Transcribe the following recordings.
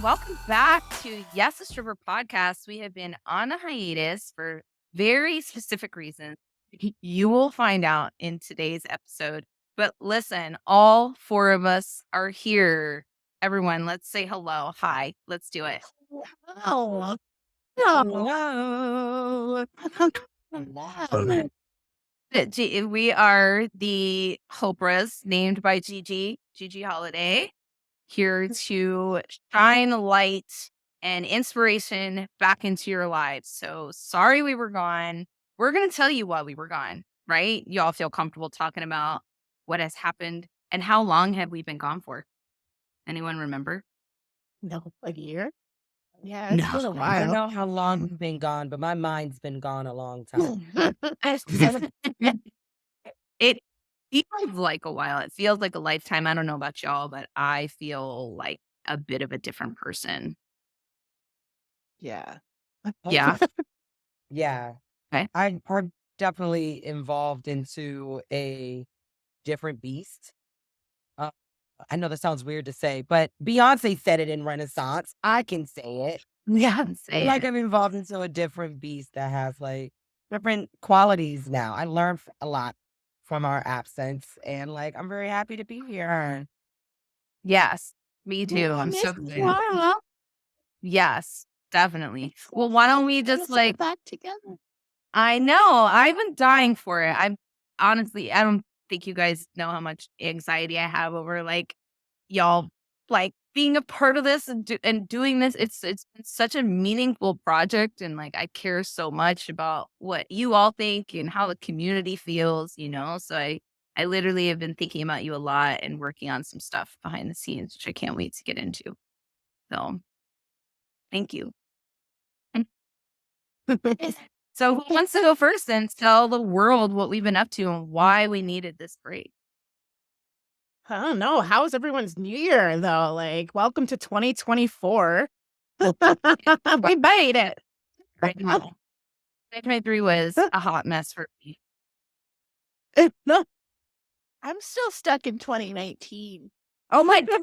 welcome back to YASStore podcast. We have been on a hiatus for very specific reasons. You will find out in today's episode. But listen, all four of us are here. Everyone, let's say hello. Hi, let's do it. Hello. Hello. Hello. We are the hauxprahs named by Gigi Holiday, here to shine light and inspiration back into your lives. So sorry we were gone. We're going to tell you why we were gone, right? You all feel comfortable talking about what has happened and how long have we been gone for? Anyone remember? No, a year? Yeah, it's been a while. I don't know how long we've been gone, but my mind's been gone a long time. It feels like a while. It feels like a lifetime. I don't know about y'all, but I feel like a bit of a different person. Yeah. Yeah. Yeah. Okay. I'm definitely involved into a different beast. I know that sounds weird to say, but Beyonce said it in Renaissance. I can say it. Yeah. I'm involved into a different beast that has like different qualities now. I learned a lot from our absence, and like I'm very happy to be here. Yes, me too. I'm so glad. Yes, definitely. Well, why don't we just like back together? I know. I've been dying for it. I'm honestly, I don't think you guys know how much anxiety I have over like y'all like being a part of this and doing this. It's been such a meaningful project, and like I care so much about what you all think and how the community feels, So I literally have been thinking about you a lot and working on some stuff behind the scenes, which I can't wait to get into. So thank you. So who wants to go first and tell the world what we've been up to and why we needed this break? I don't know. How's everyone's new year, though? Like, welcome to 2024. We made it. Right now. 2023 was a hot mess for me. No, I'm still stuck in 2019. Oh my God.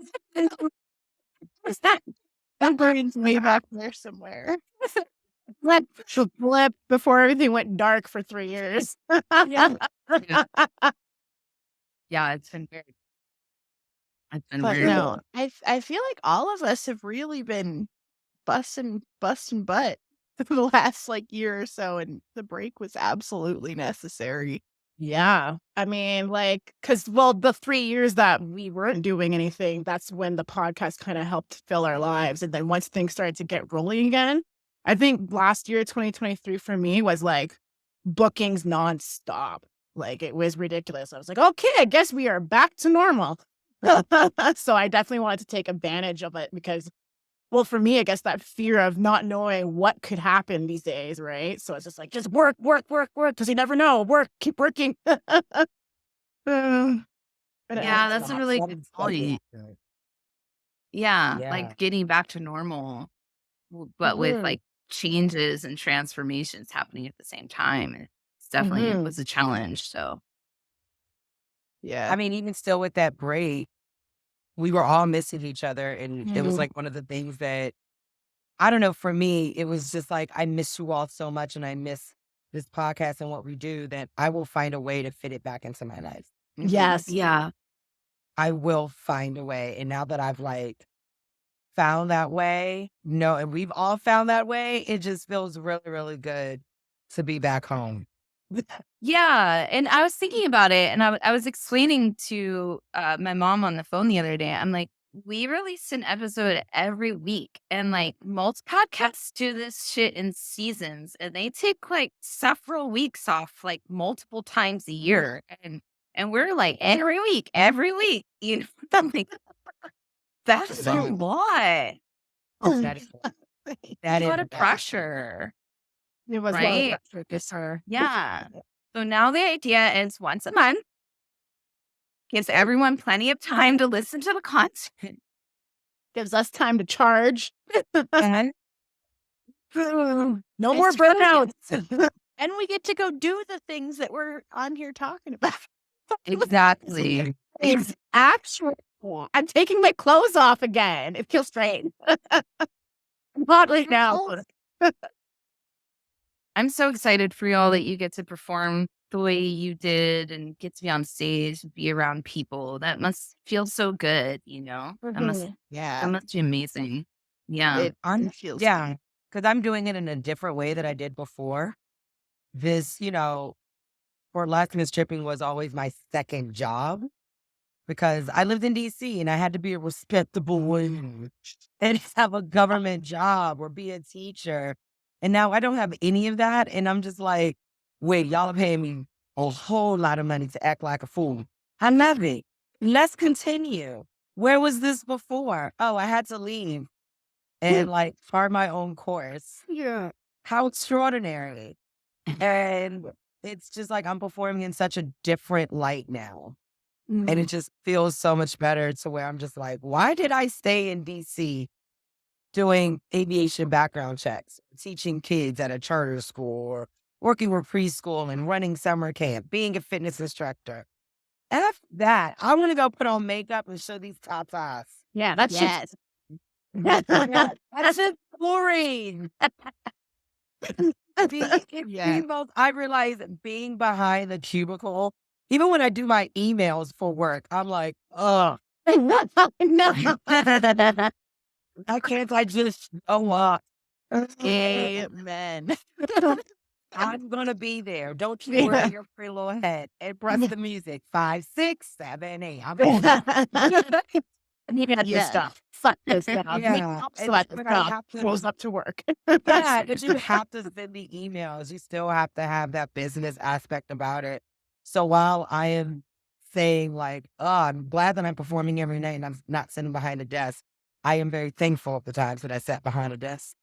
That brings me back there somewhere. Blip before everything went dark for 3 years. Yeah, it's been weird. It's been But weird. no, I feel like all of us have really been busting butt for the last like year or so, and the break was absolutely necessary. Yeah. I mean, like, the 3 years that we weren't doing anything, that's when the podcast kind of helped fill our lives. And then once things started to get rolling again, I think last year, 2023 for me was like bookings nonstop. Like it was ridiculous. I was like, okay, I guess we are back to normal. So I definitely wanted to take advantage of it because, well, for me, I guess that fear of not knowing what could happen these days, right? So it's just like, just work, because you never know. Keep working. Yeah, that's a really good point. Yeah, like getting back to normal, but with like changes and transformations happening at the same time. It's definitely it was a challenge. So, yeah. I mean, even still with that break, we were all missing each other. And it was like one of the things that, I don't know, for me, it was just like, I miss you all so much and I miss this podcast and what we do that I will find a way to fit it back into my life. Yes. Yeah. I will find a way. And now that I've like found that way, and we've all found that way, it just feels really, really good to be back home. Yeah. And I was thinking about it and I was explaining to my mom on the phone the other day. I'm like, we release an episode every week and like most podcasts do this shit in seasons and they take like several weeks off like multiple times a year. And we're like every week, I'm like, that's a lot. That is A lot of pressure. It was right. Yeah. So now the idea is once a month, gives everyone plenty of time to listen to the content. Gives us time to charge. And no more burnouts. And we get to go do the things that we're on here talking about. exactly. It's actually I'm taking my clothes off again. It feels great. Not right now. I'm so excited for y'all that you get to perform the way you did and get to be on stage, be around people. That must feel so good, That Yeah. must be amazing. Yeah. It feels Yeah, because I'm doing it in a different way that I did before. This, for last minute stripping was always my second job because I lived in DC and I had to be a respectable woman and have a government job or be a teacher. And now I don't have any of that. And I'm just like, wait, y'all are paying me a whole lot of money to act like a fool. I love it. Let's continue. Where was this before? Oh, I had to leave and like chart my own course. Yeah. How extraordinary. And it's just like I'm performing in such a different light now. And it just feels so much better to where I'm just like, why did I stay in DC doing aviation background checks, teaching kids at a charter school or working with preschool and running summer camp, being a fitness instructor? F that. I want to go put on makeup and show these top eyes. Yeah, that's Yes. That's just boring. I realize being behind the cubicle, even when I do my emails for work, I'm like, ugh. Why can't I just show up? Amen. I'm gonna be there. Don't you worry your pretty little head and press the music. 5, 6, 7, 8. I'm This stuff. Fuck this stuff. Yeah. Sweat But I have to, goes up to work. yeah, but you have to send the emails. You still have to have that business aspect about it. So while I am saying like, oh, I'm glad that I'm performing every night and I'm not sitting behind a desk, I am very thankful of the times that I sat behind a desk.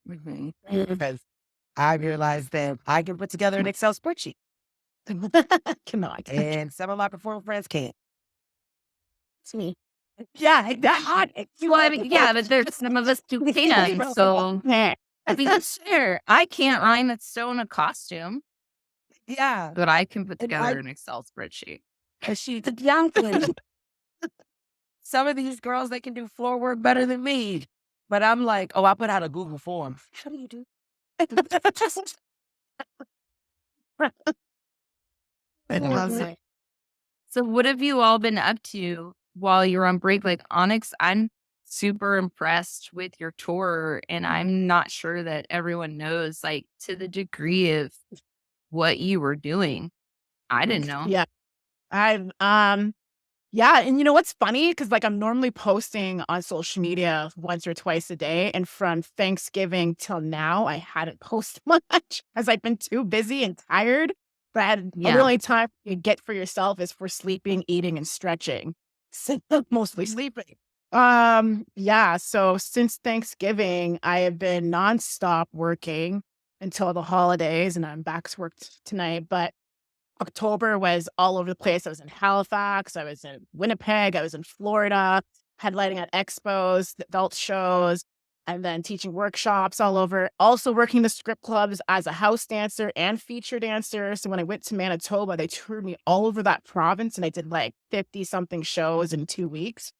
Because I realized that I can put together an Excel spreadsheet. Cannot. And some of my performer friends can't. It's me. Yeah, that Well, I mean, yeah, but there's some of us who can. So, I mean, sure, I can't rhyme and sew in a costume, yeah. but I can put And together an Excel spreadsheet. She's a young one. Some of these girls, they can do floor work better than me. But I'm like, oh, I put out a Google form. How do you do? I love it. So, what have you all been up to while you're on break? Like Onyx, I'm super impressed with your tour, and I'm not sure that everyone knows, like, to the degree of what you were doing. I didn't know. Yeah. Yeah, and you know what's funny? Because like I'm normally posting on social media once or twice a day, and from Thanksgiving till now, I hadn't posted much as I've been too busy and tired. But I had the only time you get for yourself is for sleeping, eating, and stretching. So mostly sleeping. Yeah. So since Thanksgiving, I have been nonstop working until the holidays, and I'm back to work tonight. But October was all over the place. I was in Halifax, I was in Winnipeg, I was in Florida, headlining at expos, adult shows, and then teaching workshops all over. Also working the script clubs as a house dancer and feature dancer. So when I went to Manitoba, they toured me all over that province, and I did like 50 something shows in 2 weeks.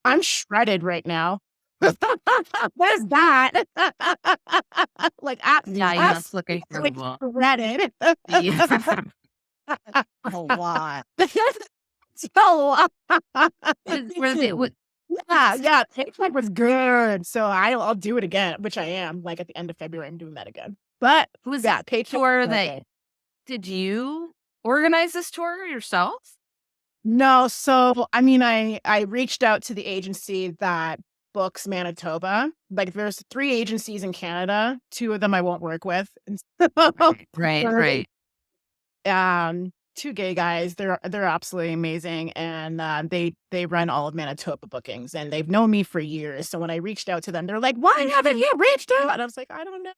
I'm shredded right now. What is that? Like, Yeah, you must look incredible. shredded. Yeah. A lot. So, yeah, paycheck was good. So I'll do it again, which I am. Like at the end of February, I'm doing that again. But was yeah, paycheck. tour that did you organize this tour yourself? No, so I mean, I reached out to the agency that books Manitoba. Like, there's 3 agencies in Canada. 2 of them I won't work with. Right. 2 gay guys. They're absolutely amazing, and they run all of Manitoba bookings, and they've known me for years. So when I reached out to them, they're like, "Why haven't you reached out?" And I was like, "I don't know."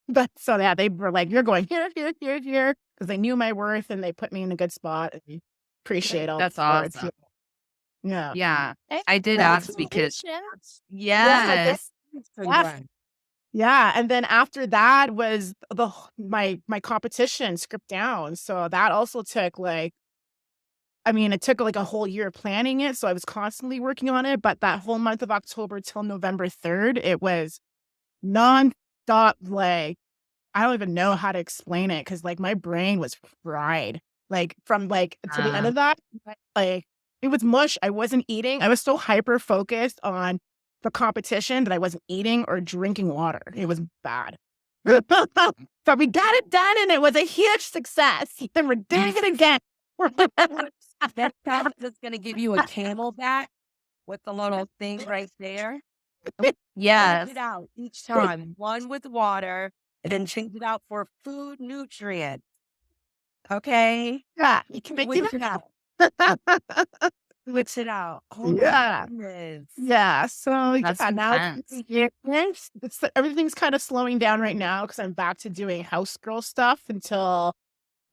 But so yeah, they were like, "You're going here, here, here, here," because they knew my worth and they put me in a good spot. And appreciate all. That's awesome. Yeah. Yeah. I did ask because yes. Yeah, and then after that was my competition, Script Down. So that also took like I mean, it took like a whole year planning it, so I was constantly working on it. But that whole month of October till November 3rd, it was nonstop. Like, I don't even know how to explain it because like my brain was fried. Like from like to the end of that, like it was mush. I wasn't eating. I was so hyper focused on the competition that I wasn't eating or drinking water. It was bad. But we got it done and it was a huge success. And we're doing it again. That fact is going to give you a camelback with the little thing right there. Yes. Change it out each time. One with water, and then change it out for food nutrient. Okay? Yeah, you can make Switch it it out. Switch it out. Oh Yeah. my goodness. Yeah, so That's now intense. everything's kind of slowing down right now because I'm back to doing house girl stuff until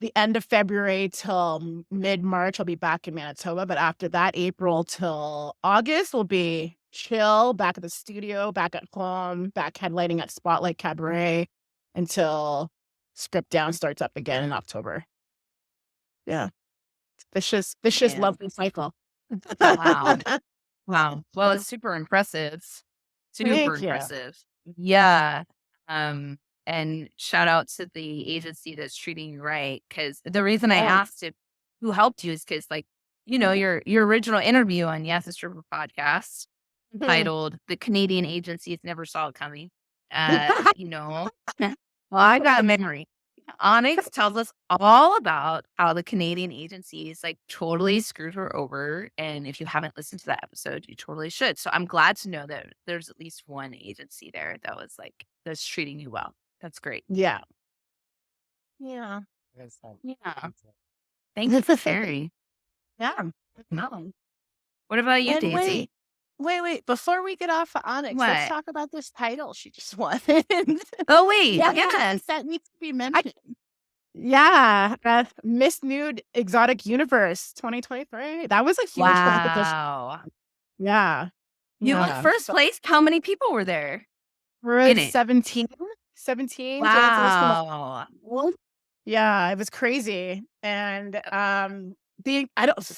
the end of February till mid-March. I'll be back in Manitoba, but after that, April till August will be chill, back at the studio, back at home, back headlighting at Spotlight Cabaret until Script Down starts up again in October. Yeah, vicious, Yeah. lovely cycle. Wow. Wow. Well, it's super impressive. Super Thank you. impressive. Yeah. And shout out to the agency that's treating you right. Because the reason I asked if who helped you is because, like, you know, your original interview on YASStore podcast titled "The Canadian Agencies Never Saw It Coming." You know, well, I got a memory. Onyx tells us all about how the Canadian agencies like totally screwed her over. And if you haven't listened to that episode, you totally should. So I'm glad to know that there's at least one agency there that was like, that's treating you well. That's great. Yeah. Yeah. Yeah. Thank you for sharing. Yeah. No. What about you, And Daisy? wait. Before we get off of Onyx, What? let's talk about this title she just won. Oh, wait. Yeah, Yes. that needs to be mentioned. Yeah, Miss Nude Exotic Universe 2023. That was a huge competition. Wow. Yeah. You won first place. How many people were there? We're in at it? 17. 17. Wow. Yeah, it was crazy. And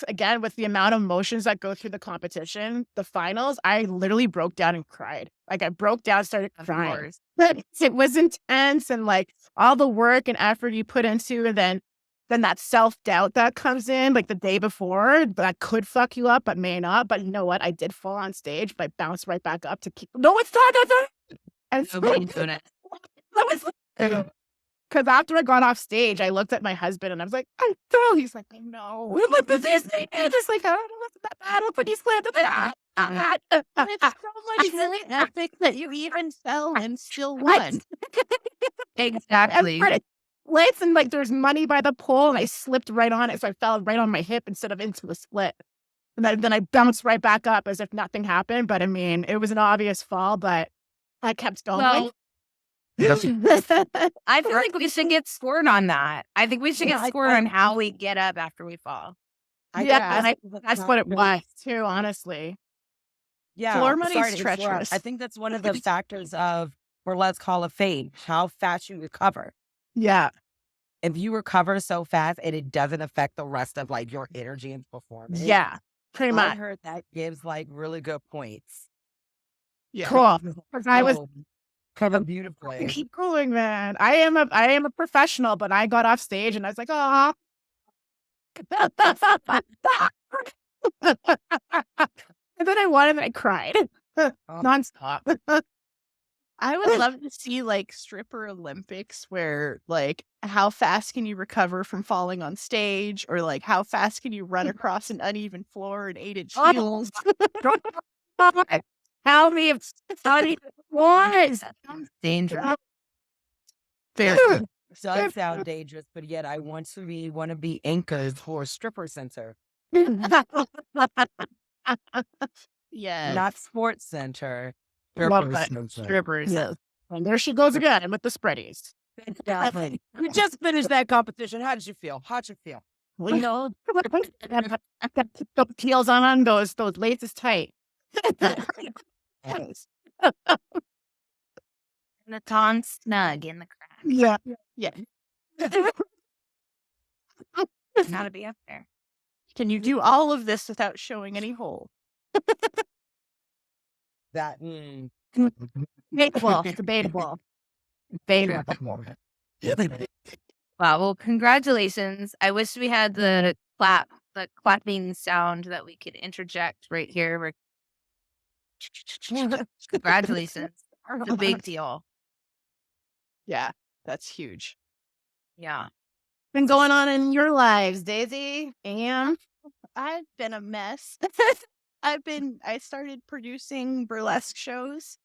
again, with the amount of emotions that go through the competition, the finals, I literally broke down and cried. Like I broke down, started crying. But it was intense and like all the work and effort you put into, and then that self-doubt that comes in like the day before that could fuck you up, but may not. But you know what? I did fall on stage, but I bounced right back up to keep. No, it's not. And Nobody's doing it. because after I got off stage, I looked at my husband and I was like, I'm through. He's like, I know. Look at this thing. It's just like, I don't know what's that battle, but he's glad that it's so much really epic that you even fell and still won. Exactly. Splits and like there's money by the pole and I slipped right on it. So I fell right on my hip instead of into the split. And then I bounced right back up as if nothing happened. But I mean, it was an obvious fall, but I kept going. Well, I feel like we should get scored on that. I think we should get scored on how we get up after we fall. That's what it was too, honestly. Yeah. Floor money's treacherous. I think that's one of the factors of Burlesque Hall of Fame, how fast you recover. Yeah. If you recover so fast and it doesn't affect the rest of like your energy and performance. Yeah. Pretty much. I heard that gives like really good points. Yeah. Cool. Because I was covered beautifully. Keep going, man. I am a professional, but I got off stage and I was like, oh. And then I won and I cried. Nonstop. I would love to see like stripper Olympics where like how fast can you recover from falling on stage, or like how fast can you run across an uneven floor in 8-inch heels? How many was dangerous. Very. Does sound dangerous, but yet I want to be anchored for a stripper center. Yeah. Not sports center. Love that. Strippers. Yes. And there she goes again with the spreadies. You just finished that competition. How did you feel? Well, you know, I got those heels on those laces tight. And the ton snug in the crack. Yeah. Gotta be up there. Can you do all of this without showing any hole? That Debatable. Debatable. Debatable. Wow. Well, congratulations. I wish we had the clapping sound that we could interject right here. Congratulations. It's a big deal. Yeah, that's huge. Yeah. Been going on in your lives, Daisy? And I've been a mess. I started producing burlesque shows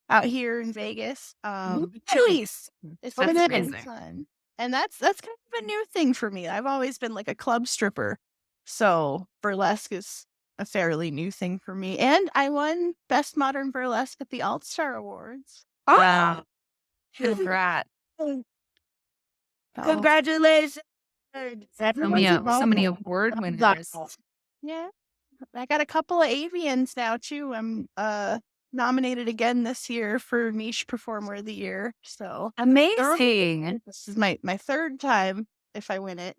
out here in Vegas. It's That's been amazing. fun. And that's kind of a new thing for me. I've always been like a club stripper. So burlesque is a fairly new thing for me. And I won Best Modern Burlesque at the All-Star Awards. Wow. Congrats. Congratulations. So many award winners. Yeah. I got a couple of avians now too. I'm nominated again this year for Niche Performer of the Year. So Amazing. this is my third time if I win it.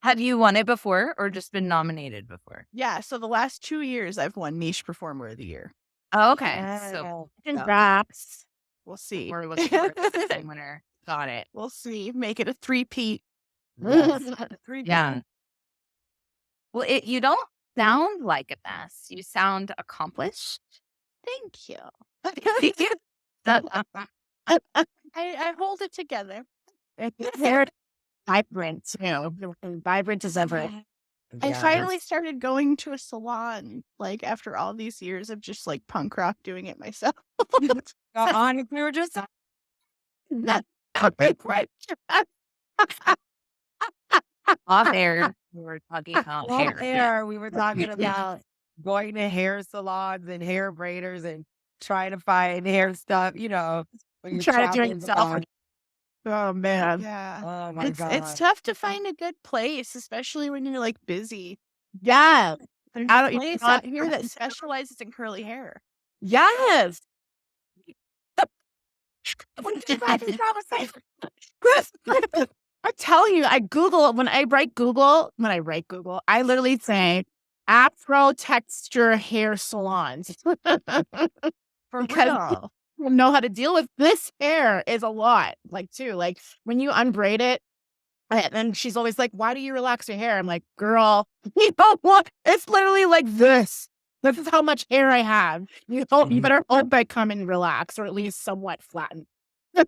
Have you won it before or just been nominated before? Yeah, so the last 2 years I've won Niche Performer of the Year. Oh, okay. So Congrats. We'll see. we're looking for the same winner. Got it. We'll see. Make it a three-peat. Yeah. Well, you don't sound like a mess. You sound accomplished. Thank you. That- I hold it together. They're vibrant, vibrant as ever. I finally started going to a salon, like after all these years of just like punk rock doing it myself. Onyx, we were just Off air, we were talking about off hair. air. We were talking about going to hair salons and hair braiders and trying to find hair stuff. You know, when you're Trying to do it traveling yourself. abroad. Oh man. Yeah. Oh my It's god! tough to find a good place, especially when you're like busy. Yeah. There's I a don't- place not- out here that specializes in curly hair. Yes. I tell you, I Google when I write Google, I literally say Afro texture hair salons. For Because real. people know how to deal with this hair is a lot. Like too, like when you unbraid it, and then she's always like, "Why do you relax your hair?" I'm like, "Girl, you don't want. It's literally like this. This is how much hair I have. You better hope I come and relax, or at least somewhat flatten.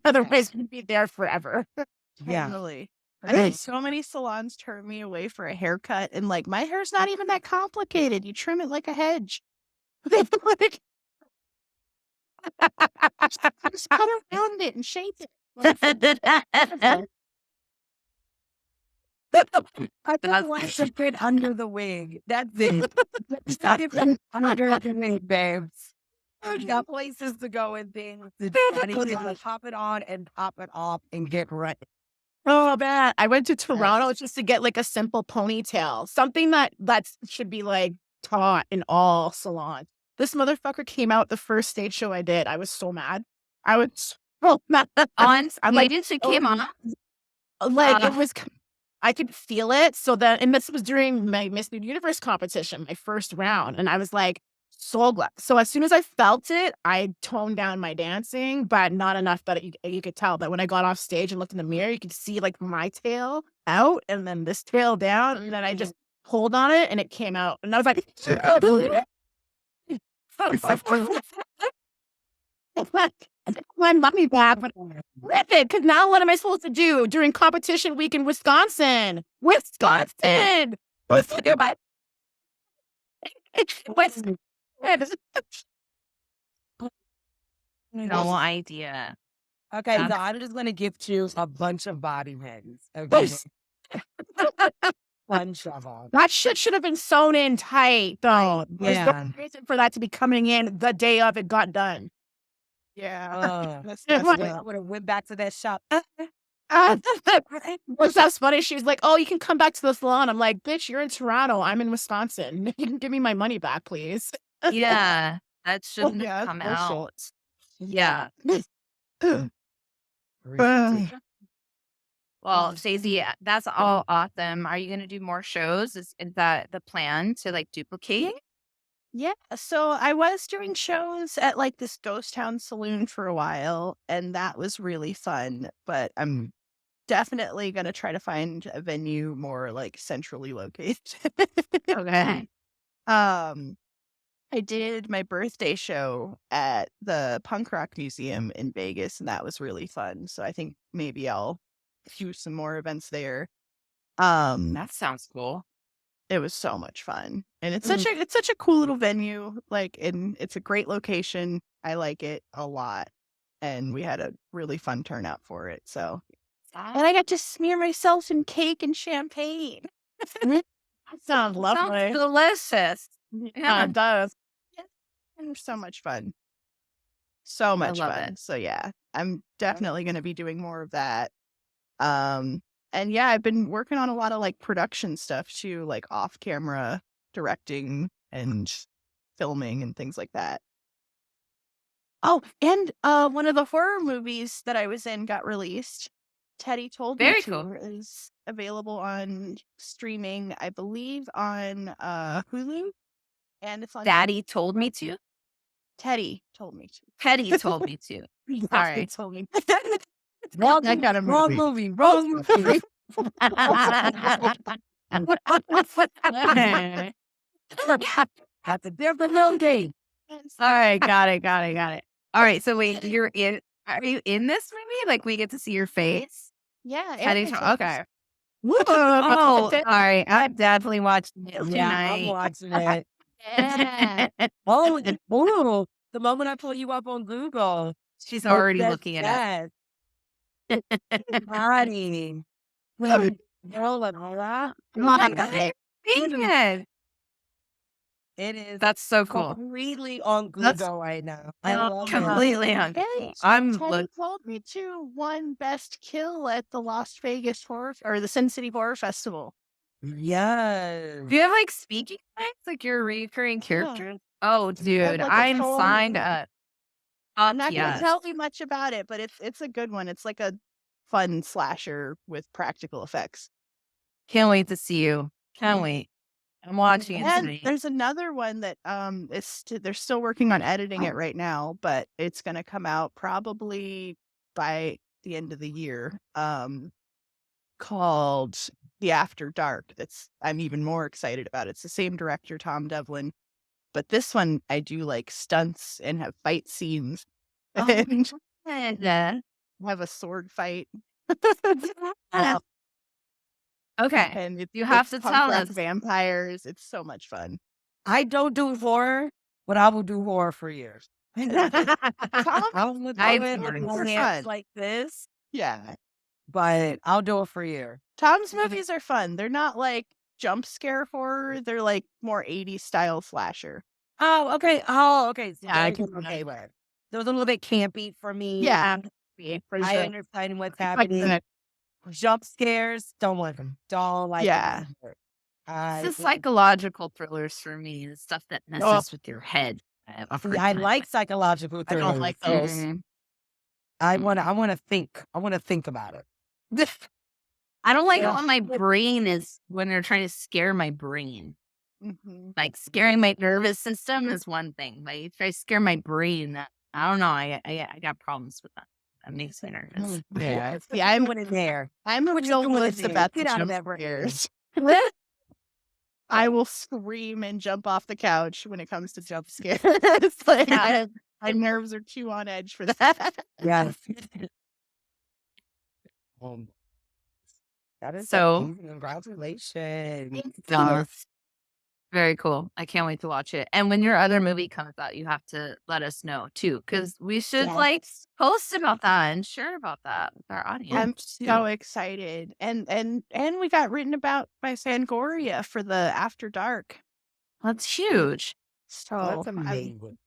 Otherwise, you'd be there forever." Yeah. Totally. I think so many salons turn me away for a haircut, and like my hair's not even that complicated. You trim it like a hedge. Like, Just cut around it and shape it. I just want to fit under the wig. That's it. Just not even under the wig, babes. I've got places to go and things to do. I need to pop it on and pop it off and get ready. Oh man, I went to Toronto just to get like a simple ponytail, something that should be like taught in all salons. This motherfucker came out the first stage show I did. I was so mad. I was so mad. On I'm like, stage, it came on. it was. I could feel it. So then, and this was during my Miss Universe competition, my first round, and I was like, so glad. So as soon as I felt it, I toned down my dancing, but not enough that you could tell. But when I got off stage and looked in the mirror, you could see like my tail out and then this tail down. And then I just pulled on it and it came out. And I was like, my money back, but rip it. Because now what am I supposed to do during competition week in Wisconsin? No idea. Okay, so I'm just going to gift you a bunch of body pins. Okay. Bunch of them. That shit should have been sewn in tight, though. There's Yeah. no reason for that to be coming in the day of it got done. Yeah. That's Yeah, what I would have went back to that shop. Which that's funny. She was like, "Oh, you can come back to the salon." I'm like, "Bitch, you're in Toronto. I'm in Wisconsin. You can give me my money back, please." Yeah. That shouldn't have come bullshit. out. Yeah. Well, Stacey, that's all awesome. Are you going to do more shows? Is that the plan to like duplicate? Yeah, so I was doing shows at like this ghost town saloon for a while, and that was really fun. But I'm definitely gonna try to find a venue more like centrally located. Okay. I did my birthday show at the Punk Rock Museum in Vegas, and that was really fun. So I think maybe I'll do some more events there. That sounds cool. It was so much fun, and it's such a cool little venue. Like, and it's a great location. I like it a lot, and we had a really fun turnout for it. So, and I got to smear myself in cake and champagne. That sounds lovely. Sounds delicious. Yeah. It does. It was so much fun. So much love fun. it. So yeah, I'm definitely going to be doing more of that. And yeah, I've been working on a lot of like production stuff too, like off camera directing and filming and things like that. Oh, and one of the horror movies that I was in got released. Teddy Told Me Very To cool. is available on streaming, I believe, on Hulu, and it's on Daddy told me to. Teddy Told Me To. Petty told me to. Sorry. Told me. Wrong, I got a wrong movie. movie. That's a different little game. All right, got it. All right, so wait, are you in this movie? Like we get to see your face? Yeah. Petty and told- okay. Oh, sorry. I'm definitely watching it Yeah, I'm tonight. watching it. Yeah. Oh, oh, the moment I pull you up on Google, She's already looking at it. Party. Rolling, all right. Man, It is that's so cool. completely on That's- Google right now. I love it. Completely on. Hey, I'm Teddy look. Told Me To won Best Kill at the Las Vegas Horror or the Sin City Horror Festival. Yes. Do you have like speaking lines, like your recurring characters? Oh, dude, like, a I'm full- signed up. I'm not Yes. gonna tell you much about it, but it's a good one. It's like a fun slasher with practical effects. Can't wait to see you. Can't wait. I'm watching it And tonight. there's another one that they're still working on editing it right now, but it's gonna come out probably by the end of the year. Called The After Dark. I'm even more excited about. It's the same director, Tom Devlin, but this one I do like stunts and have fight scenes and And, have a sword fight. okay. And You have it's to punk tell rock us. vampires. It's so much fun. I don't do horror, but I will do horror for years. Tom, I'll look I- at it it's with fun. hands like this, yeah. but I'll do it for years. Tom's movies are fun. They're not like jump scare horror. They're like more 80s style slasher. Oh, okay. Oh, okay. So Yeah, I those can are okay with. Those a little bit campy for me. Yeah. For I sure. understand what's Like happening. that. Jump scares, don't like them. Don't like Yeah. them. It's the psychological thrillers for me. The stuff that messes with your head. I like psychological I thrillers. don't like those. Mhm. I want to think. I want to think about it. I don't like Yeah. it when my brain is when they're trying to scare my brain. Mm-hmm. Like scaring my nervous system is one thing, but you try to scare my brain. I don't know. I got problems with that. That makes me nervous. Yeah. Yeah, I'm in there. I'm a What you real doing in wuss there? about the Get out of jump that brain. scares. I will scream and jump off the couch when it comes to jump scares. Like my nerves are too on edge for that. Yes. That is So- amazing. Congratulations. Very cool. I can't wait to watch it. And when your other movie comes out, you have to let us know too, because we should Yes. like post about that and share about that with our audience. I'm too. so excited. And we got written about by Fangoria for the After Dark. That's huge. So That's I'm- amazing.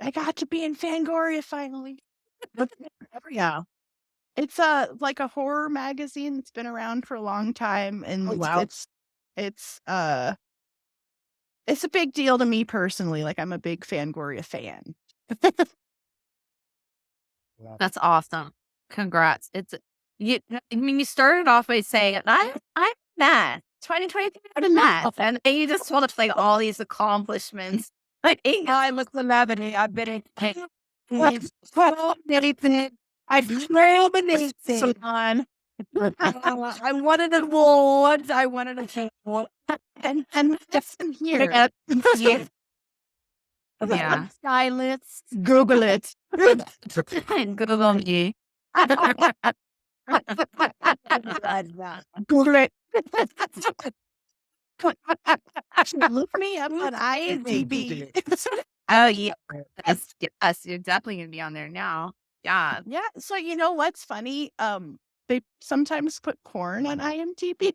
I got to be in Fangoria finally. Yeah. It's like a horror magazine that's been around for a long time, and Oh, wow. it's a big deal to me personally. Like, I'm a big Fangoria fan. That's awesome. Congrats. you started off by saying, I'm mad. 2023 I'm mad. And then you just told us like all these accomplishments. Like, I was 11. I've been in anything. I've nominated. Salon. I wanted an award. I wanted a award. And listen here. yeah. Stylist. Google it. Google me. Google it. Look me up on IMDb. Oh, yeah. Yes, you're definitely going to be on there now. Yeah. Yeah. So you know what's funny? They sometimes put porn on IMDb.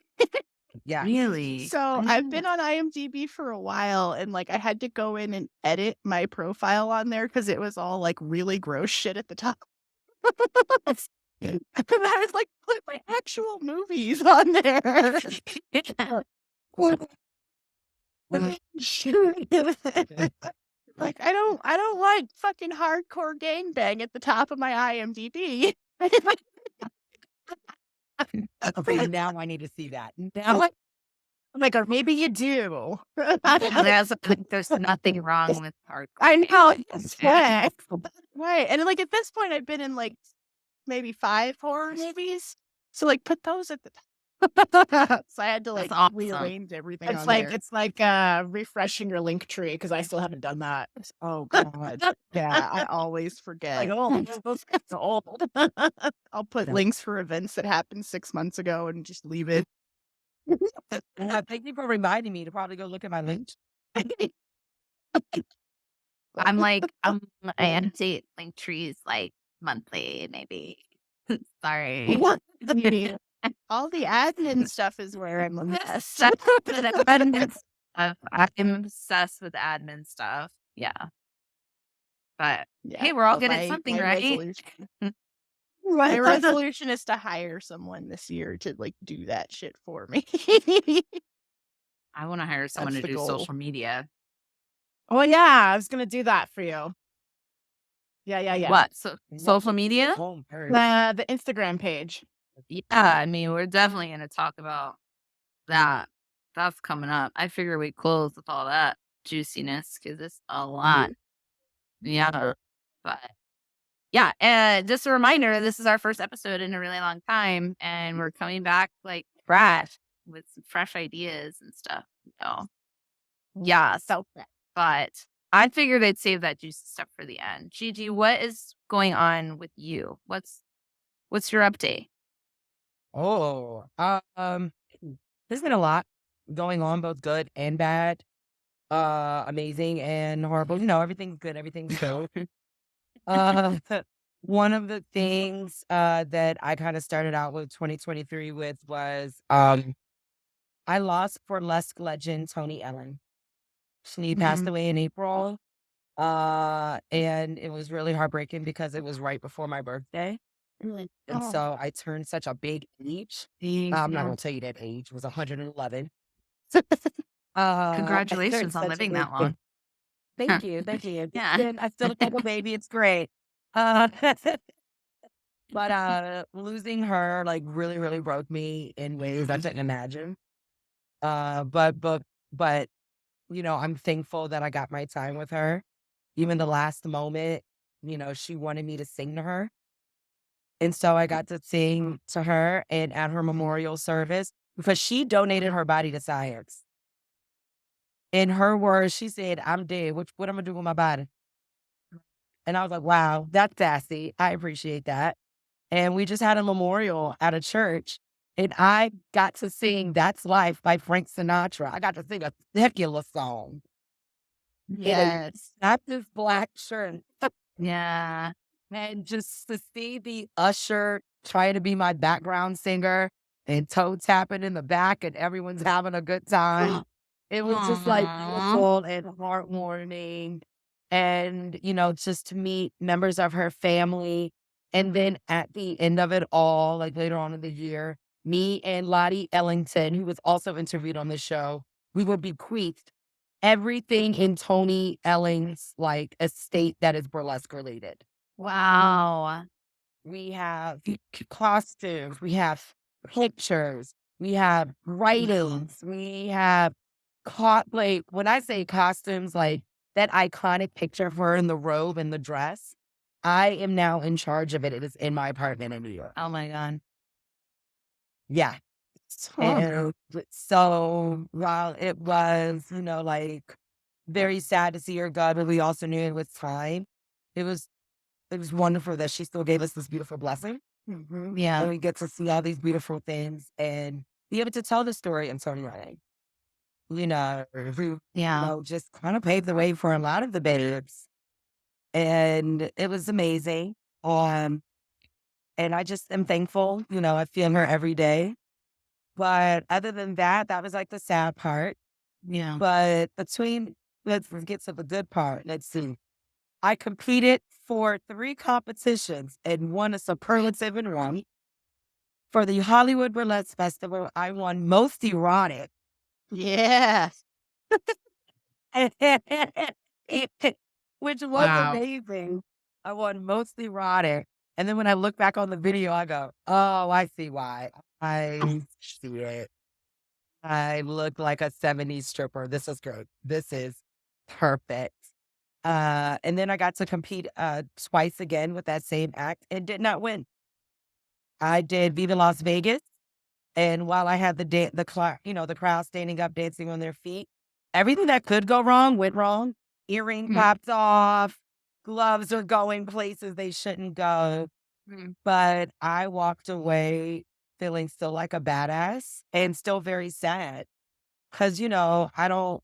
Yeah. Really? So I've been on IMDb for a while, and like I had to go in and edit my profile on there because it was all like really gross shit at the top. And I was like, put my actual movies on there. Like I don't like fucking hardcore gangbang at the top of my IMDb. Okay, now I need to see that. Now, Oh my god, maybe you do. There's nothing wrong with hardcore. I know. Yeah. Right. And like at this point I've been in like maybe 5 horror movies. So like put those at the top. So I had to like That's awesome. rearrange everything. It's on like there. it's like refreshing your link tree because I still haven't done that. Oh god. Yeah, I always forget. Like, oh, it's old. I'll put links for events that happened 6 months ago and just leave it. thank you for reminding me to probably go look at my links. I update link trees like monthly, maybe. Sorry. All the admin stuff is where I'm obsessed. I'm obsessed with admin stuff. Yeah. But Yeah, hey, we're all but good at something, right? My resolution is to hire someone this year to like do that shit for me. I want to hire someone That's to the do goal. social media. Oh yeah, I was gonna do that for you. Yeah. What? So, social media? The Instagram page. Yeah, I mean, we're definitely going to talk about that. That's coming up. I figure we close with all that juiciness because it's a lot. Yeah. But yeah, just a reminder, this is our first episode in a really long time, and we're coming back like fresh with some fresh ideas and stuff. So yeah, but I figured I'd save that juicy stuff for the end. Gigi, what is going on with you? What's your update? Oh, there's been a lot going on, both good and bad, amazing and horrible. You know, everything's good, everything's good. One of the things that I kind of started out with 2023 with was I lost burlesque legend Tony Ellen. She passed away in April, and it was really heartbreaking because it was right before my birthday. And so I turned such a big age. I'm not going to tell you that age. It was 111. Congratulations on living that long. Thank you. Thank you. Yeah. And I still have a baby. It's great. But losing her like really, really broke me in ways I didn't imagine. But you know, I'm thankful that I got my time with her. Even the last moment, you know, she wanted me to sing to her. And so I got to sing to her and at her memorial service because she donated her body to science. In her words, she said, I'm dead. What am I going to do with my body? And I was like, wow, that's sassy. I appreciate that. And we just had a memorial at a church. And I got to sing That's Life by Frank Sinatra. I got to sing a secular song. Yes. Not this black shirt. Yeah. And just to see the usher try to be my background singer and toe tapping in the back and everyone's having a good time. It was just like beautiful and heartwarming. And, you know, just to meet members of her family. And then at the end of it all, like later on in the year, me and Lottie Ellington, who was also interviewed on the show, we were bequeathed everything in Tony Elling's like estate that is burlesque related. Wow. we have costumes, we have pictures, we have writings, we have like when I say costumes, like that iconic picture of her in the robe and the dress, I am now in charge of it. It is in my apartment in New York. Oh my God. Yeah. And so while it was, like very sad to see her go, but we also knew it was time. It was wonderful that she still gave us this beautiful blessing. Yeah. And we get to see all these beautiful things and be able to tell the story in some way. Who, Yeah. just kind of paved the way for a lot of the babes. And it was amazing. And I just am thankful, I feel her every day. But other than that, that was like the sad part. Yeah. But let's get to the good part. Let's see. I competed for 3 competitions and won a superlative in one. For the Hollywood Burlesque Festival, I won most erotic. Yes. Which was Wow. amazing. I won most erotic. And then when I look back on the video, I go, oh, I see why. I see it. I look like a 70s stripper. This is good. This is perfect. And then I got to compete twice again with that same act and did not win. I did Viva Las Vegas. And while I had the crowd standing up, dancing on their feet, everything that could go wrong went wrong. Earring popped off. Gloves are going places they shouldn't go. But I walked away feeling still like a badass and still very sad. Because, I don't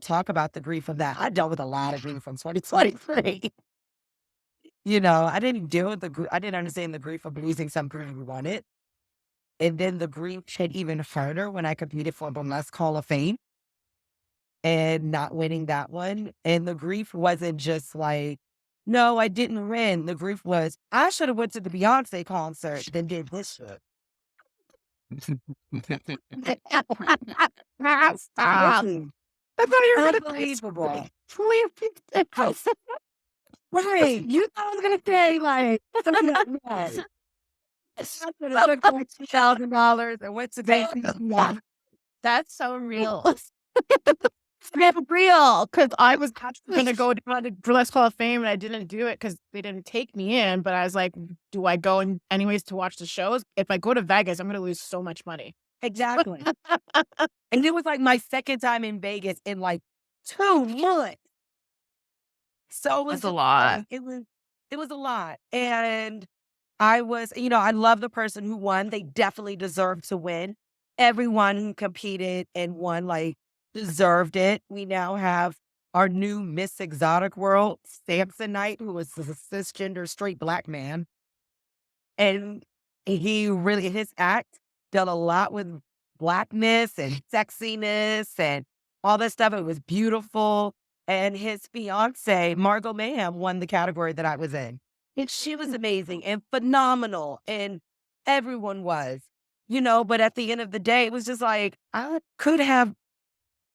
talk about the grief of that. I dealt with a lot of grief from 2023. I didn't deal with I didn't understand the grief of losing something we wanted. And then the grief hit even harder when I competed for Burlesque Hall of Fame and not winning that one. And the grief wasn't just like, no, I didn't win. The grief was, I should have went to the Beyonce concert than did this shit. Stop. That's not your Unbelievable. Right. You thought I was going to say, like, something like that. I took like $2,000 and went to Vegas. That's so real. It's real, because I was going to go to the Burlesque Hall of Fame and I didn't do it because they didn't take me in. But I was like, do I go anyways to watch the shows? If I go to Vegas, I'm going to lose so much money. Exactly. And it was like my second time in Vegas in like 2 months. So it was That's a lot. it was a lot. And I was, I love the person who won. They definitely deserved to win. Everyone who competed and won, like, deserved it. We now have our new Miss Exotic World, Samsonite, who is a cisgender straight Black man. And his act dealt a lot with Blackness and sexiness and all that stuff. It was beautiful. And his fiance, Margot Mayhem, won the category that I was in. And she was amazing and phenomenal. And everyone was, but at the end of the day, it was just like, I could have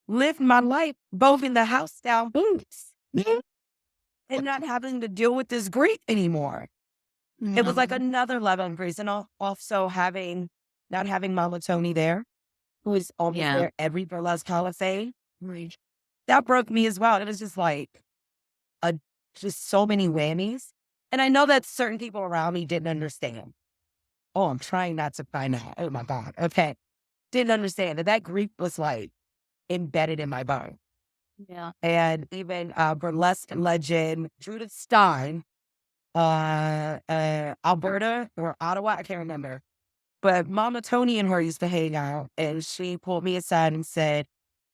lived my life both in the house style boots and not having to deal with this grief anymore. It was like another level of grace. And also not having Mama Tony there, who is almost there every Burlesque Hall of Fame. That broke me as well. It was just like just so many whammies. And I know that certain people around me didn't understand. Oh, I'm trying not to find out. Oh my God. Okay. Didn't understand that grief was like embedded in my bone. Yeah. And even burlesque legend Judith Stein, Alberta or Ottawa, I can't remember. But Mama Tony and her used to hang out, and she pulled me aside and said,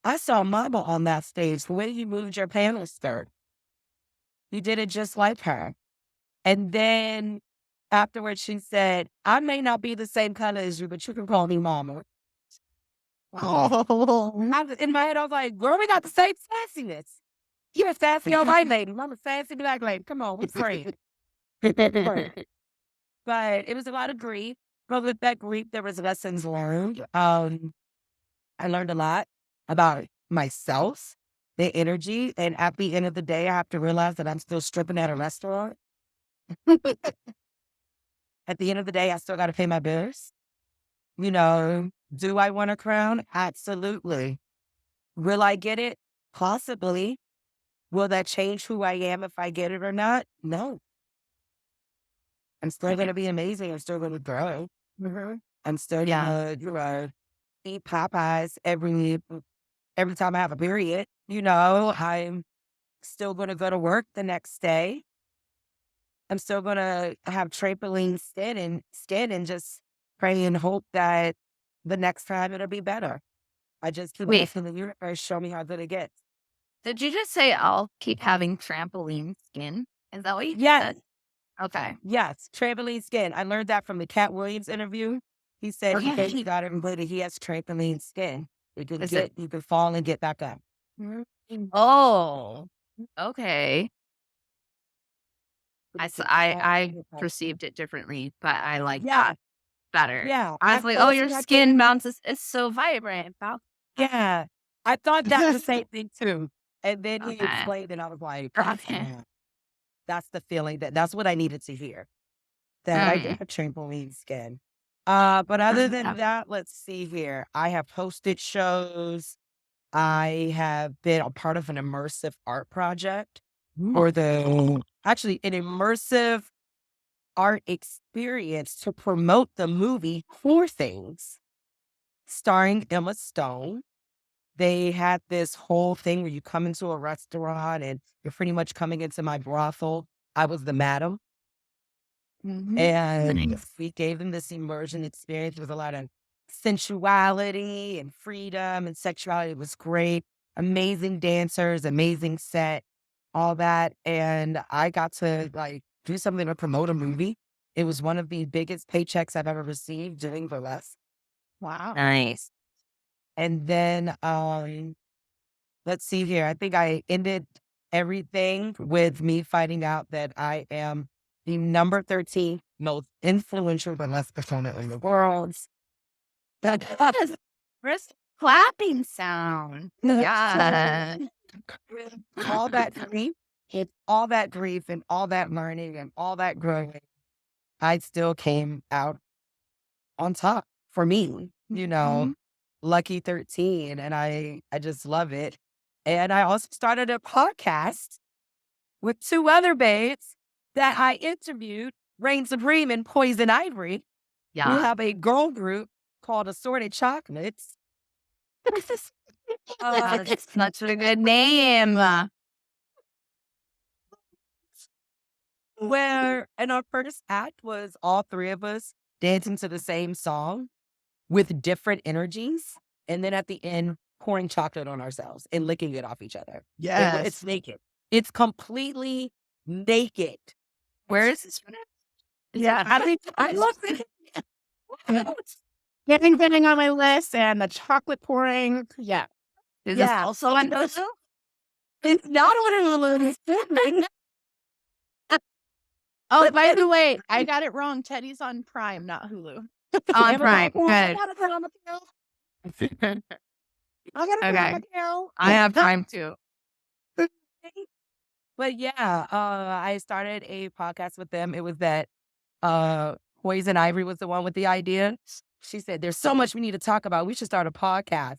I saw Mama on that stage. The way you moved your panel skirt, you did it just like her. And then afterwards, she said, I may not be the same color as you, but you can call me Mama. In my head, I was like, girl, we got the same sassiness. You're a sassy old white lady. I'm a sassy Black lady. Come on, we're friends. But it was a lot of grief. But with that grief, there was lessons learned. I learned a lot about myself, the energy. And at the end of the day, I have to realize that I'm still stripping at a restaurant. at the end of the day, I still got to pay my bills. You know, do I want a crown? Absolutely. Will I get it? Possibly. Will that change who I am if I get it or not? No. I'm still going to be amazing. I'm still going to grow. I'm still going to eat Popeyes every time I have a period. You know, I'm still going to go to work the next day. I'm still going to have trampoline skin and just pray and hope that the next time it'll be better. I just keep asking the universe, show me how good it gets. Did you just say I'll keep having trampoline skin? Is that what you Yes. said? Okay. Yes, trampoline skin. I learned that from the Cat Williams interview. He said he got everybody. He has trampoline skin. You can fall and get back up. Oh, okay. I perceived it differently, but I like that better. Yeah. I was like, oh, your skin bounces. It's so vibrant. Yeah. I thought that was the same thing too. And then he explained and I was like, yeah, that's the feeling that's what I needed to hear. That I get a trampoline skin. But other than that, let's see here. I have hosted shows. I have been a part of an immersive art project or an immersive art experience to promote the movie Poor Things, starring Emma Stone. They had this whole thing where you come into a restaurant and you're pretty much coming into my brothel. I was the madam. And we gave them this immersion experience with a lot of sensuality and freedom and sexuality. It was great. Amazing dancers, amazing set, all that. And I got to do something to promote a movie. It was one of the biggest paychecks I've ever received doing burlesque. Wow. Nice. And then let's see here. I think I ended everything with me finding out that I am the number 13 most influential burlesque performer in the world. Wrist clapping sound. Yeah. All that grief, all that grief and all that learning and all that growing, I still came out on top for me, lucky 13. And I just love it. And I also started a podcast with two other babes that I interviewed, Reign Supreme and Poison Ivory. Yeah. We have a girl group called Assorted Chocolates. It's such a good name. Where, and our first act was all three of us dancing to the same song with different energies. And then at the end, pouring chocolate on ourselves and licking it off each other. Yes. It's naked. It's completely naked. Where is this? Yeah. I love it. Getting on my list and the chocolate pouring. Yeah. Is this also on those? It's not what it was. Oh, by the way, I got it wrong. Teddy's on Prime, not Hulu. On Prime. Good. I gotta put on the pill. I have time too. But yeah, I started a podcast with them. It was that Poison Ivory was the one with the idea. She said, there's so much we need to talk about. We should start a podcast.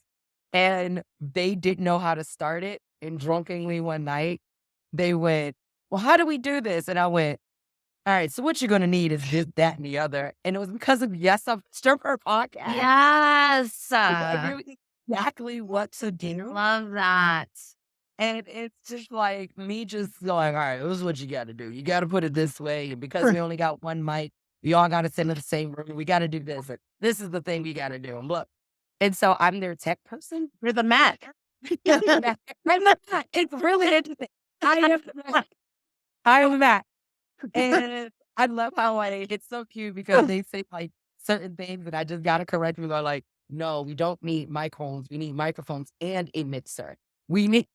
And they didn't know how to start it. And drunkenly one night, they went, well, how do we do this? And I went, all right, so what you're going to need is this, that, and the other. And it was because of YASStore podcast. Yes. I knew exactly what to do. Love that. And it's just like me just going, all right, this is what you got to do. You got to put it this way. And because we only got one mic, we all got to sit in the same room. We got to do this. And this is the thing we got to do. And look. And so I'm their tech person. You're the Mac. I'm the Mac. It's really interesting. I am the Mac. I am the Mac. And I love how it's so cute because they say like certain things and I just got to correct them. They're like, no, we don't need microphones. We need microphones and a mixer. We need.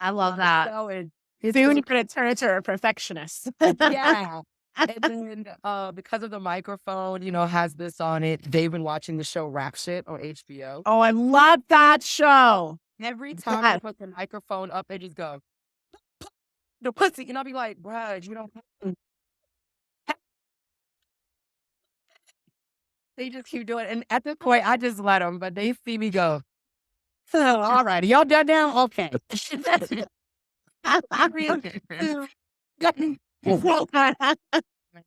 I love that. Soon you're going to turn into a perfectionist. Yeah. And then because of the microphone, has this on it, they've been watching the show Rap Shit on HBO. Oh, I love that show. Every time I put the microphone up, they just go. the pussy. And I'll be like, bruh, you don't. They just keep doing it. And at this point, I just let them, but they see me go, So, all right. Y'all done now? Okay.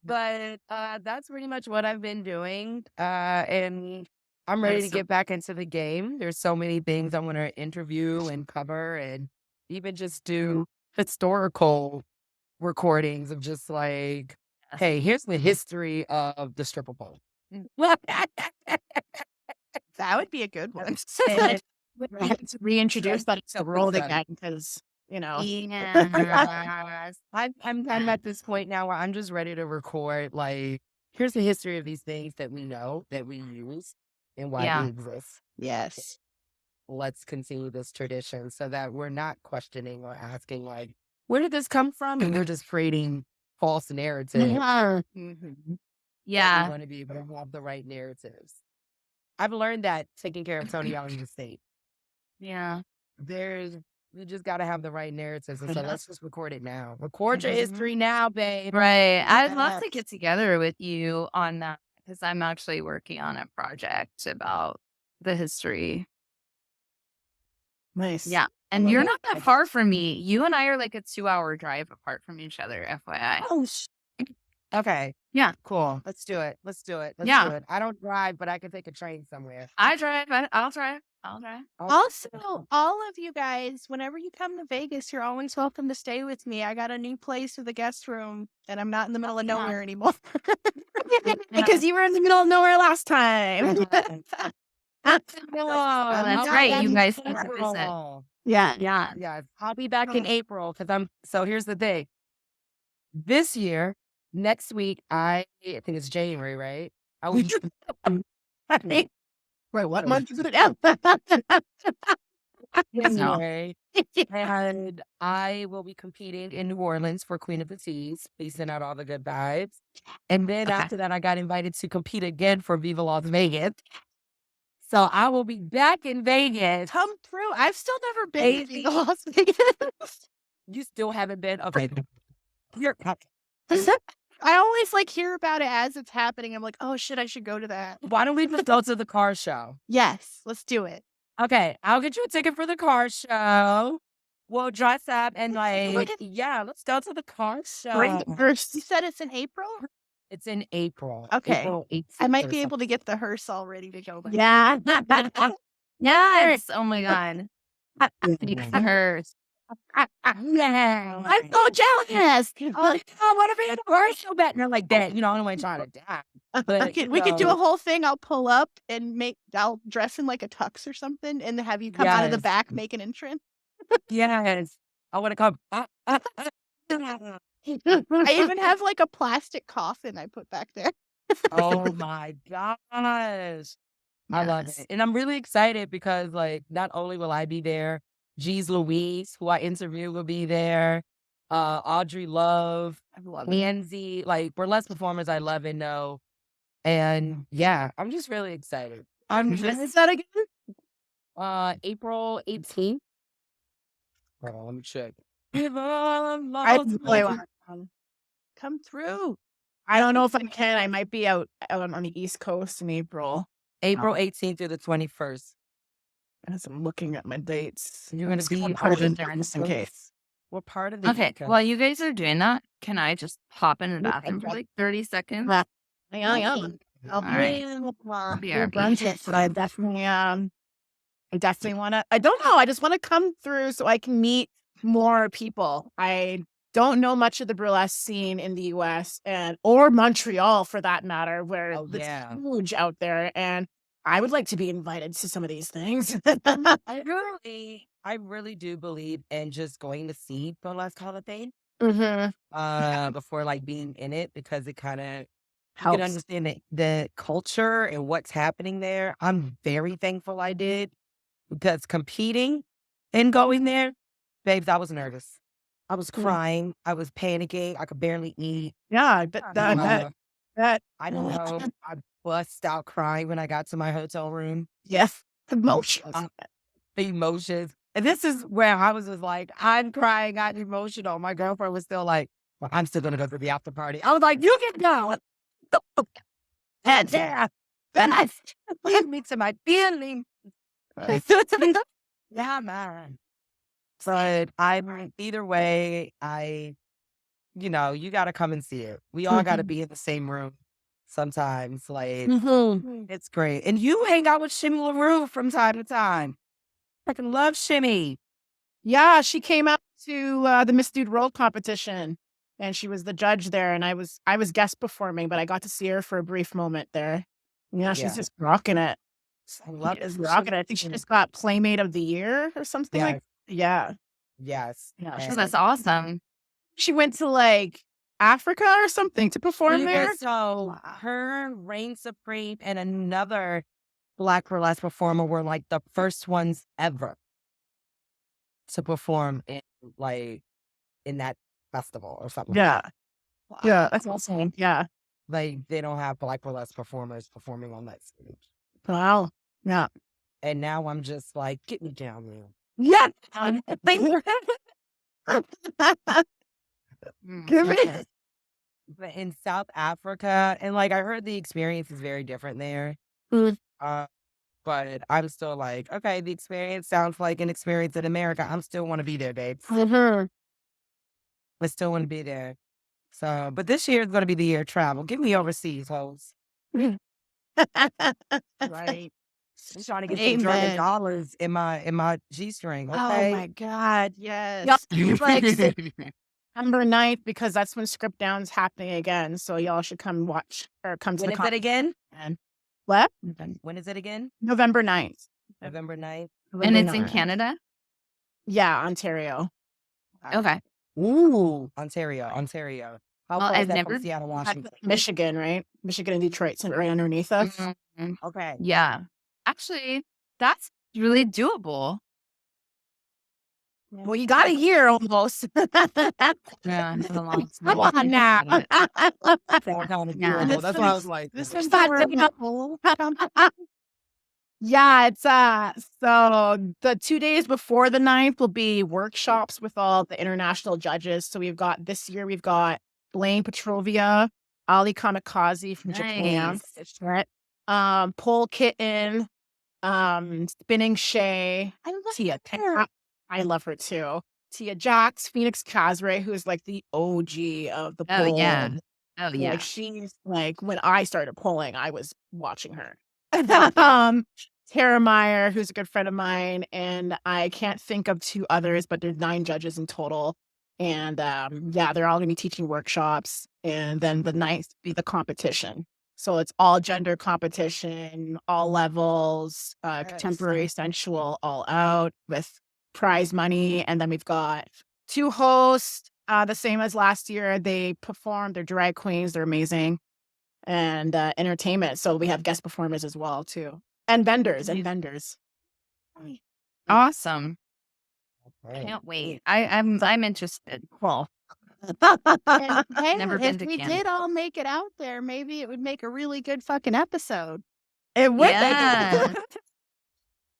but that's pretty much what I've been doing. And I'm ready to get back into the game. There's so many things I want to interview and cover and even just do historical recordings of just like, hey, here's the history of the stripper pole. That would be a good one. We have to reintroduce that to the world again because, Yes. I'm at this point now where I'm just ready to record, like, here's the history of these things that we know, that we use, and why Yeah. they exist. Yes. Let's continue this tradition so that we're not questioning or asking, like, where did this come from? And we're just creating false narratives. Mm-hmm. Yeah. We want to be able to have the right narratives. I've learned that taking care of Tony out in the state. Yeah. We just got to have the right narratives. And so let's just record it now. Record your history now, babe. Right. I'd love to get together with you on that because I'm actually working on a project about the history. Nice. Yeah. And you're not that far from me. You and I are like a 2-hour drive apart from each other, FYI. Oh, okay. Yeah. Cool. Let's do it. Let's do it. Yeah. do it. I don't drive, but I can take a train somewhere. I drive. I'll drive. Also, all of you guys, whenever you come to Vegas, you're always welcome to stay with me. I got a new place with a guest room, and I'm not in the middle of nowhere anymore. because you were in the middle of nowhere last time. That's right. You guys can visit. Yeah. Yeah. I'll be back in April because so here's the thing. This year, next week, I think it's January, right? I will Wait, what month is it? January. And I will be competing in New Orleans for Queen of the Seas. Please send out all the good vibes. And then after that, I got invited to compete again for Viva Las Vegas. So I will be back in Vegas. Come through. I've still never been to Las Vegas. You still haven't been? Okay. You're I always hear about it as it's happening. I'm like, oh shit, I should go to that. Why don't we just go to the car show? Yes, let's do it. Okay, I'll get you a ticket for the car show. We'll dress up and let's go to the car show. You said it's in April? It's in April. Okay. April 18th I might or be able to get the hearse all ready to go. Yeah. Yes. Oh my God. Hers. I'm so jealous. I want to be in the car show better. Not like that. I don't want to try to die. But, we could do a whole thing. I'll pull up and I'll dress in like a tux or something and have you come out of the back, make an entrance. Yes. I want to come. I even have a plastic coffin I put back there. Oh my gosh. I love it. And I'm really excited because not only will I be there, G's Louise, who I interview, will be there. Audrey Love, Nancy, burlesque performers I love and know. And yeah, I'm just really excited. Is that again? April 18th. Hold on, let me check. Come through. I don't know if I can. I might be out on the East Coast in April. April 18th through the 21st. As I'm looking at my dates. You're going to be part of it just in case. What part of the Okay. While you guys are doing that, can I just pop in the bathroom for 30 seconds? Yeah. All right. Brunch, but I definitely want to. I don't know. I just want to come through so I can meet more people. I don't know much of the burlesque scene in the U.S. or Montreal for that matter, where it's huge out there, and I would like to be invited to some of these things. I really do believe in just going to see burlesque Hall of Fame before being in it, because it kind of you can understand the culture and what's happening there. I'm very thankful I did, because competing and going there, babes, I was nervous. I was crying. I was panicking. I could barely eat. Yeah, but that I don't know. I bust out crying when I got to my hotel room. Yes, emotions. The emotions. And this is where I was just like, I'm crying, got emotional. My girlfriend was still like, well, I'm still going to go to the after party. I was like, you can go. And yeah, leave me to my feelings. Yeah, man. But either way, you got to come and see it. We all got to be in the same room sometimes. Like, it's great. And you hang out with Shimmy LaRue from time to time. I can love Shimmy. Yeah, she came out to the Miss Dude World competition, and she was the judge there. And I was guest performing, but I got to see her for a brief moment there. Yeah, she's just rocking it. I love She is rocking it. I think she just got Playmate of the Year or something like. Yeah, Yes. yeah. Oh, that's awesome. She went to like Africa or something to perform there. So her, Reign Supreme, and another Black burlesque performer were like the first ones ever to perform in that festival or something. Yeah, Wow. yeah, that's awesome. Yeah, Like they don't have Black burlesque performers performing on that stage. wow. Yeah, And now I'm just like, get me down there. yeah. Give me. But in South Africa, and like I heard the experience is very different there. But I'm still like, okay, the experience sounds like an experience in America. I still want to be there, babe. I still want to be there. So, but this year is going to be the year of travel. Get me overseas, hoes. Right. I'm trying to get some German dollars in my G-string. Okay. Oh my God, yes. It's like September 9th, because that's when Script Down's happening again. So y'all should come watch or come to When the is it again? What? When is it again? November 9th. November 9th. And it's in Canada? Yeah, Ontario. Okay. Ooh, Ontario. How Well, far I've is that never- from Seattle, Washington? Michigan, right? Michigan and Detroit's right underneath us. Mhm. Okay. Yeah. Actually, that's really doable. Well, you got a year almost. Yeah, it's a long Come on now. That kind of Yeah. doable. That's why I was like, This is Yeah, it's so the 2 days before the 9th will be workshops with all the international judges. So this year we've got Blaine Petrovia, Ali Kamikaze from Japan, Pole Kitten, Spinning Shay, Tia. I love her too. Tia Jax, Phoenix Kazray, who's like the OG of the pole. Oh, yeah. Oh, yeah. Like she's like, when I started polling, I was watching her. Tara Meyer, who's a good friend of mine, and I can't think of two others, but there's 9 judges in total. And yeah, they're all gonna be teaching workshops. And then the 9th be the competition. So it's all gender competition, all levels, contemporary, sensual, all out with prize money. And then we've got 2 hosts, the same as last year. They perform, they're drag queens, they're amazing. And entertainment. So we have guest performers as well too. And vendors. Awesome. okay. Can't wait. I'm interested. Well, Hey, Never if been to we Canada. did all make it out there, maybe it would make a really good fucking episode. It would Yeah.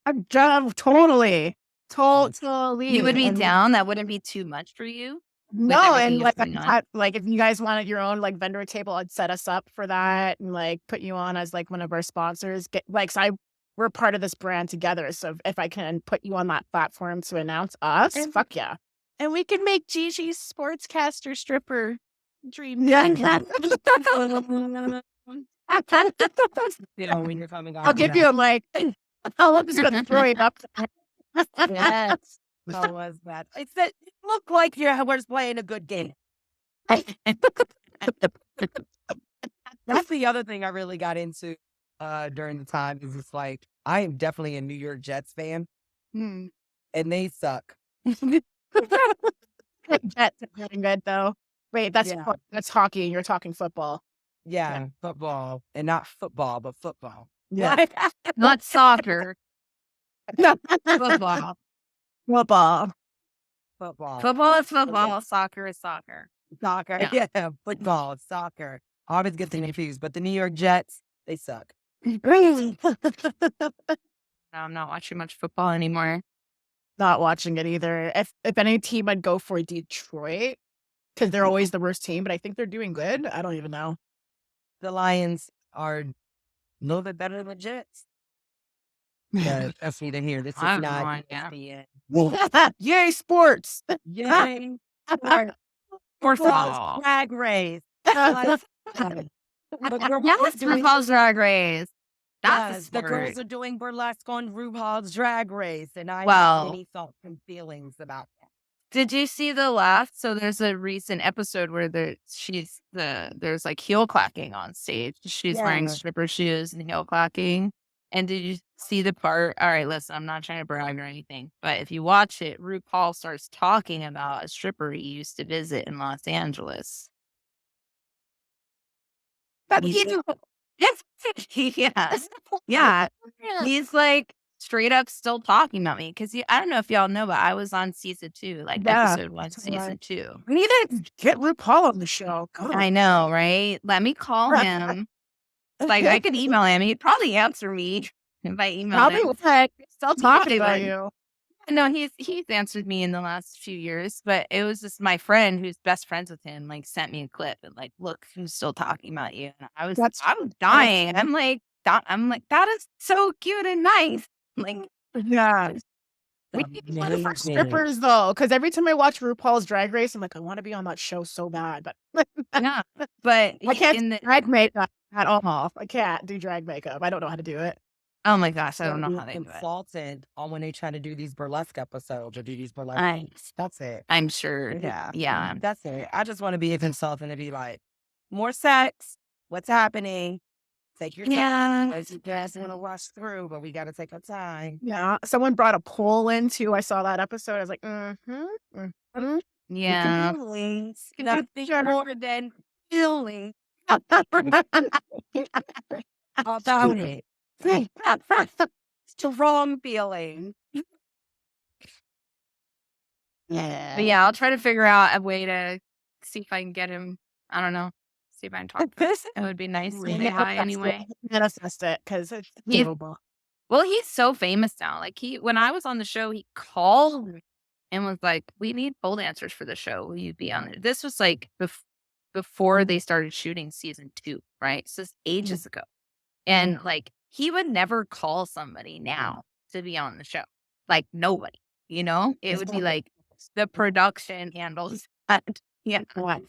I'm totally. You would be And down? That wouldn't be too much for you? No, everything and that's like going on? like if you guys wanted your own like vendor table, I'd set us up for that and like put you on as like one of our sponsors. We're part of this brand together. So if I can put you on that platform to announce us, fuck yeah. And we could make Gigi's sportscaster stripper dream. When you're coming on. I'll give you a mic. I'm just gonna throw it up. Yes. How was that? It said, look like you was playing a good game. That's the other thing I really got into during the time is it's like, I am definitely a New York Jets fan, and they suck. That's getting good though. Wait, that's hockey. You're talking football. Yeah, football. And not football, but football. Yeah. Not soccer. Football. Football. Football. Football is football. Soccer is soccer. Soccer. Yeah, football, soccer. I always get them confused, but the New York Jets, they suck. No, I'm not watching much football anymore. Not watching it either. If any team, I'd go for Detroit because they're always the worst team, but I think they're doing good. I don't even know. The Lions are a little bit better than the Jets. Yeah, that's neither here. This is I have no not idea. ESPN. Yay, sports! Yay! First of RuPaul's all, Drag Race. Like, but yes, RuPaul's Drag Race. That's a yes, the girls sport. are doing burlesque on RuPaul's Drag Race, and I have Well, many thoughts and feelings about that. did you see the last? So there's a recent episode where there's like heel clacking on stage. She's wearing Yeah. stripper shoes and heel clacking. And did you see the part? All right, listen, I'm not trying to brag or anything, but if you watch it, RuPaul starts talking about a stripper he used to visit in Los Angeles. That's He's- you. Yes, yeah. He's like straight up still talking about me because I don't know if y'all know, but I was on season 2, like Yeah, episode 1, that's season right. 2. We need to get RuPaul on the show. God. I know, right? Let me call him. Like I could email him. He'd probably answer me if I emailed Probably him. like still talking Usually about would. you. No, he's answered me in the last few years, but it was just my friend who's best friends with him, like sent me a clip and like, look, who's still talking about you. And I was dying. I'm like, that is so cute and nice. Like, Yeah. We need one for Amazing. strippers though, because every time I watch RuPaul's Drag Race, I'm like, I want to be on that show so bad, but yeah. But I can't in do the drag makeup at all. I can't do drag makeup. I don't know how to do it. oh my gosh, I don't know Being how they do it. consulted on when they try to do these burlesque episodes or do these burlesque. That's it. I'm sure. Yeah. Yeah. That's it. I just want to be a consultant and be like, more sex. What's happening? Take your time. Yeah. As you guys want to watch through, but we got to take our time. Yeah. Someone brought a poll in too. I saw that episode. I was like, Yeah. Feelings. Nothing more than feeling about it. Strong feeling. Yeah. But yeah, I'll try to figure out a way to see if I can get him. I don't know. See if I can talk to him. It would be nice to say hi anyway. Manifest it because it's He's- doable. Well, he's so famous now. Like when I was on the show, he called me and was like, "We need pole dancers for the show. Will you be on there?" This was like before they started shooting season 2, right? So it's ages ago. And like he would never call somebody now to be on the show. Like nobody, it would be like the production handles that. Yeah. Wow.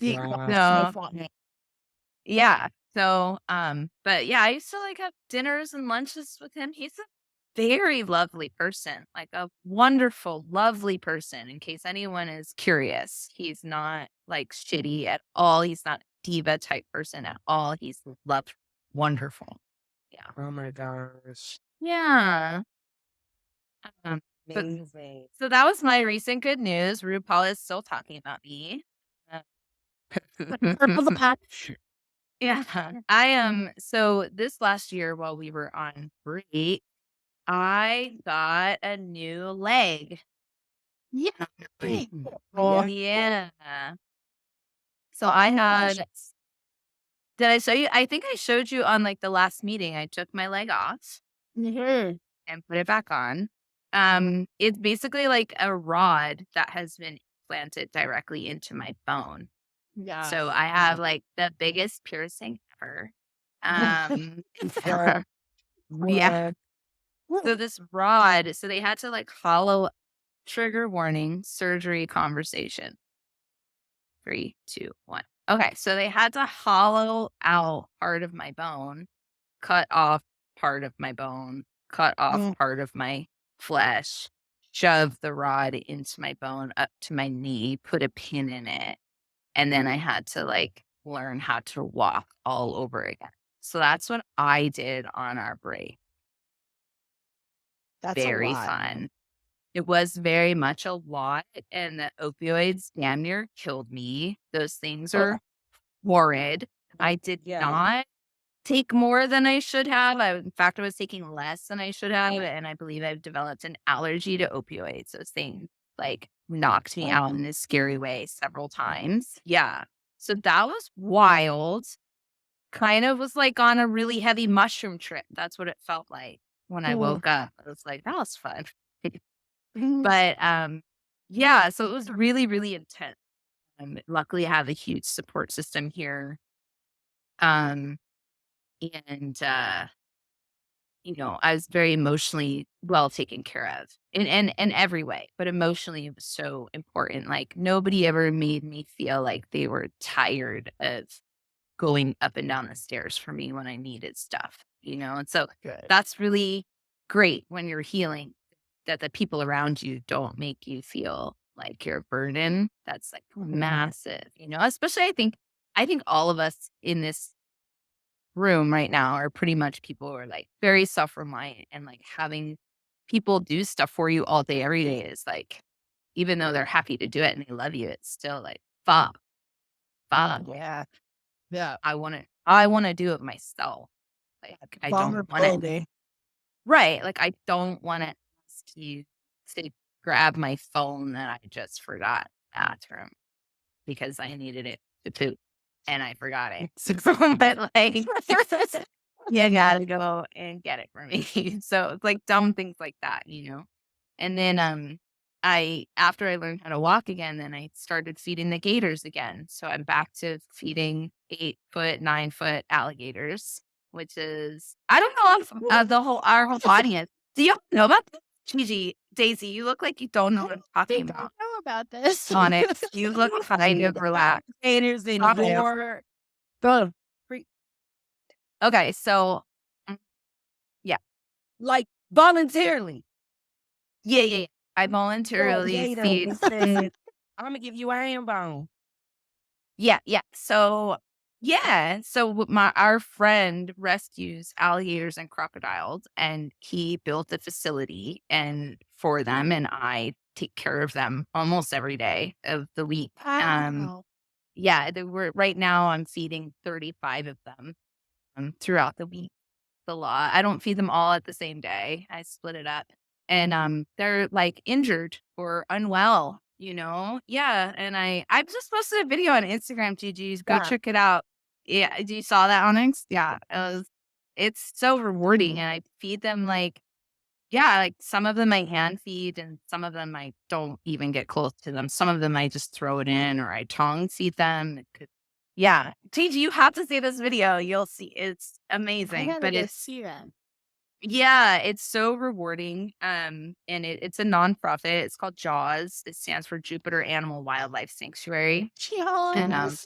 Yeah. So, but yeah, I used to like have dinners and lunches with him. He's a very lovely person, like a wonderful, lovely person. In case anyone is curious, he's not like shitty at all. He's not a diva type person at all. He's loved, wonderful. Yeah. Oh my gosh. Yeah. But- Amazing. So that was my recent good news. RuPaul is still talking about me. Yeah, I am. So this last year, while we were on break, I got a new leg. Yeah. Yeah. So I had. Did I show you? I think I showed you on like the last meeting. I took my leg off and put it back on. It's basically like a rod that has been implanted directly into my bone. Yeah. So I have like the biggest piercing ever. Yeah. So this rod, so they had to like hollow, trigger warning, surgery conversation. 3, 2, 1. Okay, so they had to hollow out part of my bone, cut off part of my bone, cut off part of my flesh, shove the rod into my bone up to my knee, put a pin in it. And then I had to like learn how to walk all over again. So that's what I did on our break. That's Very a lot. fun. It was very much a lot. And the opioids damn near killed me. Those things are horrid. I did not take more than I should have. In fact, I was taking less than I should have. And I believe I've developed an allergy to opioids. Those things like knocked me out in a scary way several times. Yeah. So that was wild. Kind of was like on a really heavy mushroom trip. That's what it felt like when I woke up. I was like, that was fun. But yeah, so it was really, really intense. Luckily, I have a huge support system here. And I was very emotionally well taken care of in every way, but emotionally it was so important. Like nobody ever made me feel like they were tired of going up and down the stairs for me when I needed stuff, And so Good. that's really great when you're healing, that the people around you don't make you feel like you're a burden. That's like massive, especially I think all of us in this room right now are pretty much people who are like very self-reliant, and like having people do stuff for you all day, every day is like, even though they're happy to do it and they love you, it's still like, fuck. Yeah. Yeah. I want to do it myself. Like I don't want to. Vulnerability. Right. Like I don't want to ask you to grab my phone that I just forgot in the bathroom because I needed it to poop and I forgot it. So, but like, you gotta go and get it for me. So it's like dumb things like that, And then after I learned how to walk again, then I started feeding the gators again. So I'm back to feeding 8-foot, 9-foot alligators, which is, I don't know if our whole audience. Do you know about this? Gigi, Daisy, you look like you don't know what I'm talking about. I know about this. Onyx, you look kind of relaxed. Gators in Okay. your Okay, so like voluntarily. yeah. I voluntarily feed. I'm gonna give you a ham bone. Yeah. So our friend rescues alligators and crocodiles, and he built a facility and for them, and I take care of them almost every day of the week. Wow. Yeah, right now I'm feeding 35 of them throughout the week. A lot. I don't feed them all at the same day. I split it up. And they're like injured or unwell, Yeah. And I just posted a video on Instagram, Gigi. Go check it out. Yeah. You saw that, Onyx? Yeah. It's so rewarding. And I feed them like some of them I hand feed, and some of them I don't even get close to them. Some of them I just throw it in, or I tongue feed them. Yeah. Gigi, you have to see this video. You'll see. It's amazing. But it's see that. yeah, it's so rewarding. And it's a nonprofit. It's called JAWS. It stands for Jupiter Animal Wildlife Sanctuary. And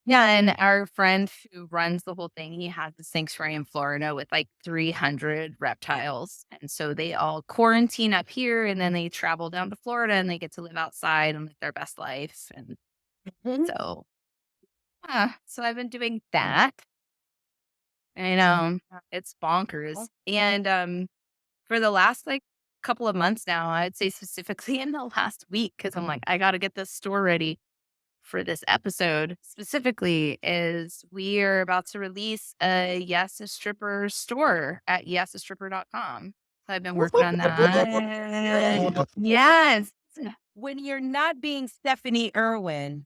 yeah, and our friend who runs the whole thing, he has a sanctuary in Florida with like 300 reptiles. And so they all quarantine up here, and then they travel down to Florida and they get to live outside and live their best life. And so so I've been doing that. I know it's bonkers. And for the last like couple of months now, I'd say specifically in the last week, because I'm like, I got to get this store ready for this episode specifically, is we are about to release a Yes a Stripper store at YASStore.Shop. So I've been working on that. Yes. When you're not being Stephanie Irwin,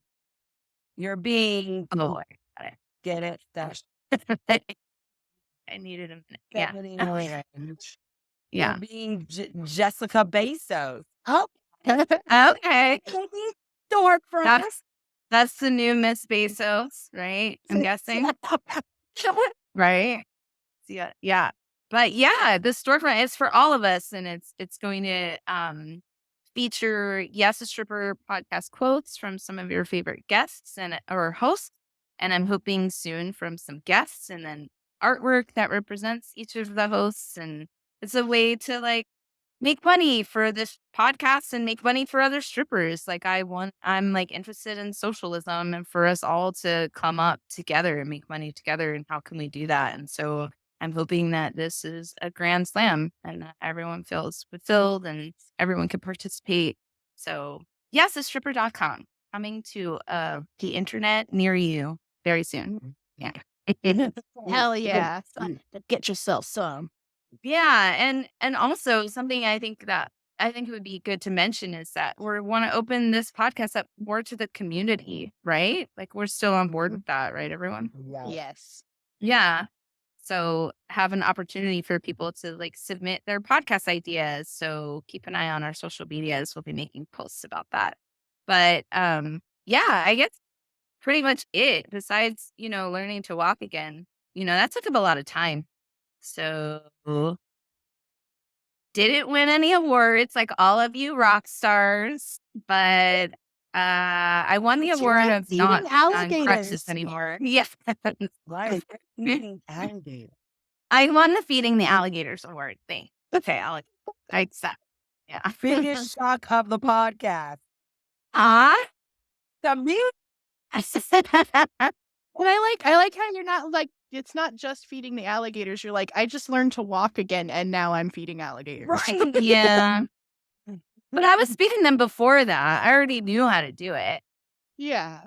you're being get it? I needed a minute. Yeah. Stephanie Irwin. Yeah. You're being Jessica Bezos. Oh, okay. Store from That's the new Miss Bezos, right? I'm guessing. Right? Yeah. But yeah, the storefront is for all of us, and it's going to feature Yes a Stripper podcast quotes from some of your favorite guests or hosts, and I'm hoping soon from some guests, and then artwork that represents each of the hosts. And it's a way to like make money for this podcast and make money for other strippers. Like I'm like interested in socialism, and for us all to come up together and make money together. And how can we do that? And so I'm hoping that this is a grand slam and that everyone feels fulfilled and everyone can participate. So YASStore.Shop coming to the internet near you very soon. Yeah. Hell yeah. Get yourself some. Yeah, and also something I think it would be good to mention is that we want to open this podcast up more to the community, right? Like we're still on board with that, right, everyone? Yes. Yeah. So have an opportunity for people to like submit their podcast ideas. So keep an eye on our social medias. We'll be making posts about that. But yeah, I guess pretty much it. Besides, learning to walk again, that took up a lot of time. So didn't win any awards like all of you rock stars, but I won the award of not on crutches anymore. Yeah. Right. Feeding alligators. I won the feeding the alligators award thing. Okay, I accept. Yeah. Biggest shock of the podcast. The mute. And I like how you're not like, it's not just feeding the alligators. You're like, I just learned to walk again, and now I'm feeding alligators. Right. Yeah. But I was feeding them before that. I already knew how to do it. Yeah.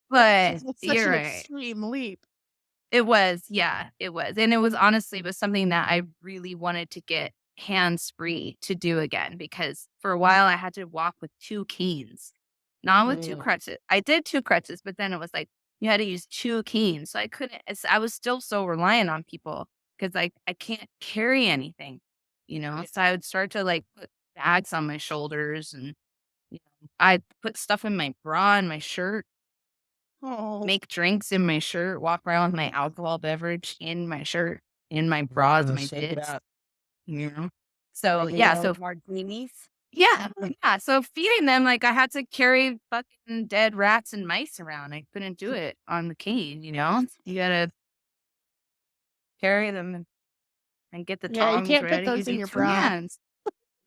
But It's such you're an right. extreme leap. It was, yeah, it was. And it was honestly was something that I really wanted to get hands-free to do again, because for a while I had to walk with 2 canes, not with 2 crutches. I did 2 crutches, but then it was like you had to use 2 canes. So I couldn't, I was still so reliant on people because I can't carry anything, So I would start to like put bags on my shoulders, and I'd put stuff in my bra and my shirt. Oh. Make drinks in my shirt, walk around with my alcohol beverage in my shirt, in my bras, my Shake it bits, up. So, yeah, so martinis. yeah. So feeding them, like I had to carry fucking dead rats and mice around. I couldn't do it on the cane, You gotta carry them and get the Yeah, you tongs can't ready. put those in use your 2 bra. hands.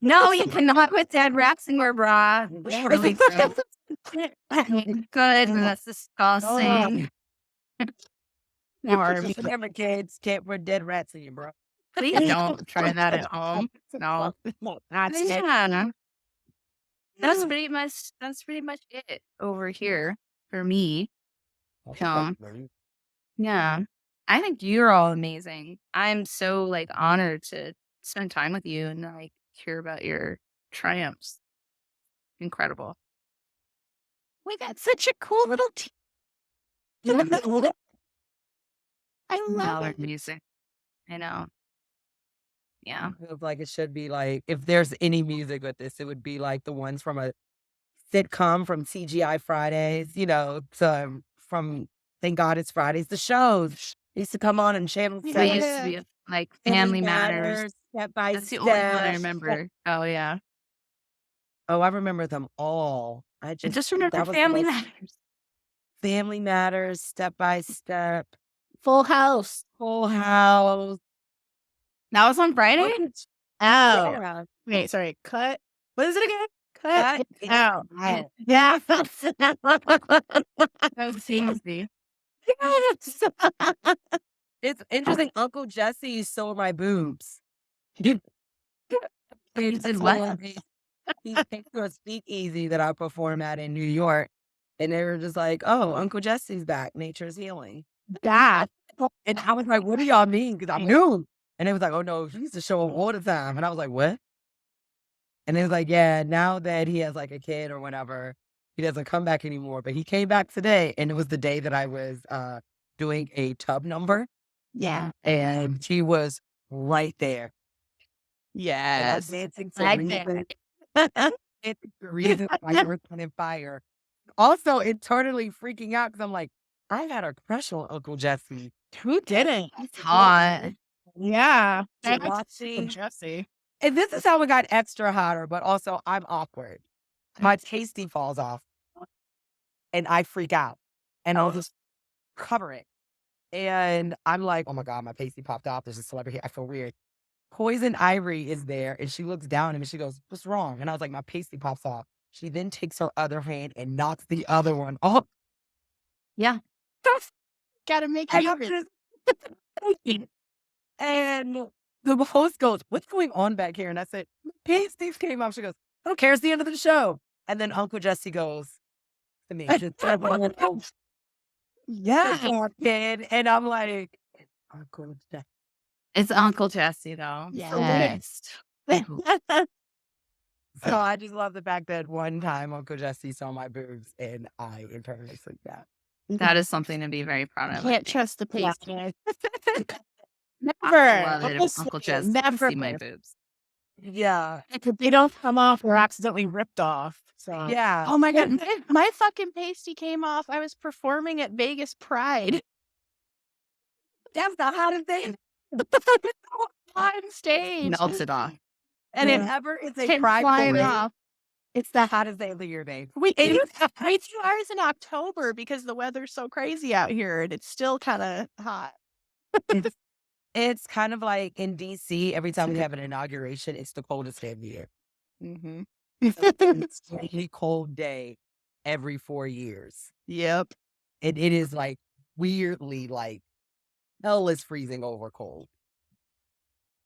No, you cannot put dead rats in your bra. Really gross. Good, that's disgusting. Remember, kids, can't put dead rats in your bra. Please don't try that at home. No. That's it. Yeah. That's pretty much it over here for me. So, yeah. I think you're all amazing. I'm so like honored to spend time with you and like hear about your triumphs. Incredible. We got such a cool little team. I love it. Music. I know. Yeah. It feels like it should be like, if there's any music with this, it would be like the ones from a sitcom from TGI Fridays, from Thank God It's Fridays. The shows used to come on and Channel It 7. used to be like Family Matters. Step by That's the only one I Step. remember. Oh yeah. Oh, I remember them all. I just remember that was the Family most- Matters. Family Matters, Step by Step, Full House. Full House. That was on Friday? Oh. Yeah. Wait, sorry. Cut. What is it again? Cut Cut out. out. Yeah. That was easy. It's interesting. Uncle Jesse saw my boobs. He did what? He came to a speakeasy that I perform at in New York. And they were just like, oh, Uncle Jesse's back. Nature's healing. That. And I was like, what do y'all mean? Because I'm new. And they was like, oh, no, he used to show him all the time. And I was like, what? And they was like, yeah, now that he has like a kid or whatever, he doesn't come back anymore. But he came back today. And it was the day that I was doing a tub number. Yeah. And she was right there. Yes. Dancing to Right reason. there. It's the reason why Earth, Wind, and Fire. Also, internally freaking out because I'm like, I had a crush on Uncle Jesse. Who didn't? It's hot. Yeah. Watching. Jesse. And this is how it got extra hotter, but also I'm awkward. My tasty falls off. And I freak out. And I'll just cover it. And I'm like, oh my God, my pasty popped off. There's a celebrity. I feel weird. Poison Ivory is there. And she looks down at me and she goes, what's wrong? And I was like, my pasty pops off. She then takes her other hand and knocks the other one off. Yeah. Gotta make And it I'm just thinking. And the host goes, what's going on back here? And I said, pasties came off. She goes, I don't care. It's the end of the show. And then Uncle Jesse goes to me. Yeah, kid. And I'm like, Uncle Jesse. It's Uncle Jesse though. Yes. So I just love the fact that one time Uncle Jesse saw my boobs and I internally freaked out. That is something to be very proud of. Can't trust the pasty. I love Never. it if Uncle Jess gets to Never. see my boobs. Yeah. Because they don't come off or accidentally ripped off. So Yeah. Oh my God. My fucking pasty came off. I was performing at Vegas Pride. That's the hottest thing. On stage. Melted off. And it Whenever it's a came pride flying parade, off. it's the hottest day of the year, babe. We do ours in October because the weather's so crazy out here and it's still kind of hot. It's kind of like in DC, every time we have an inauguration, it's the coldest day of the year. Mm-hmm. It's a really cold day every 4 years. Yep. It is like weirdly like hell is freezing over cold.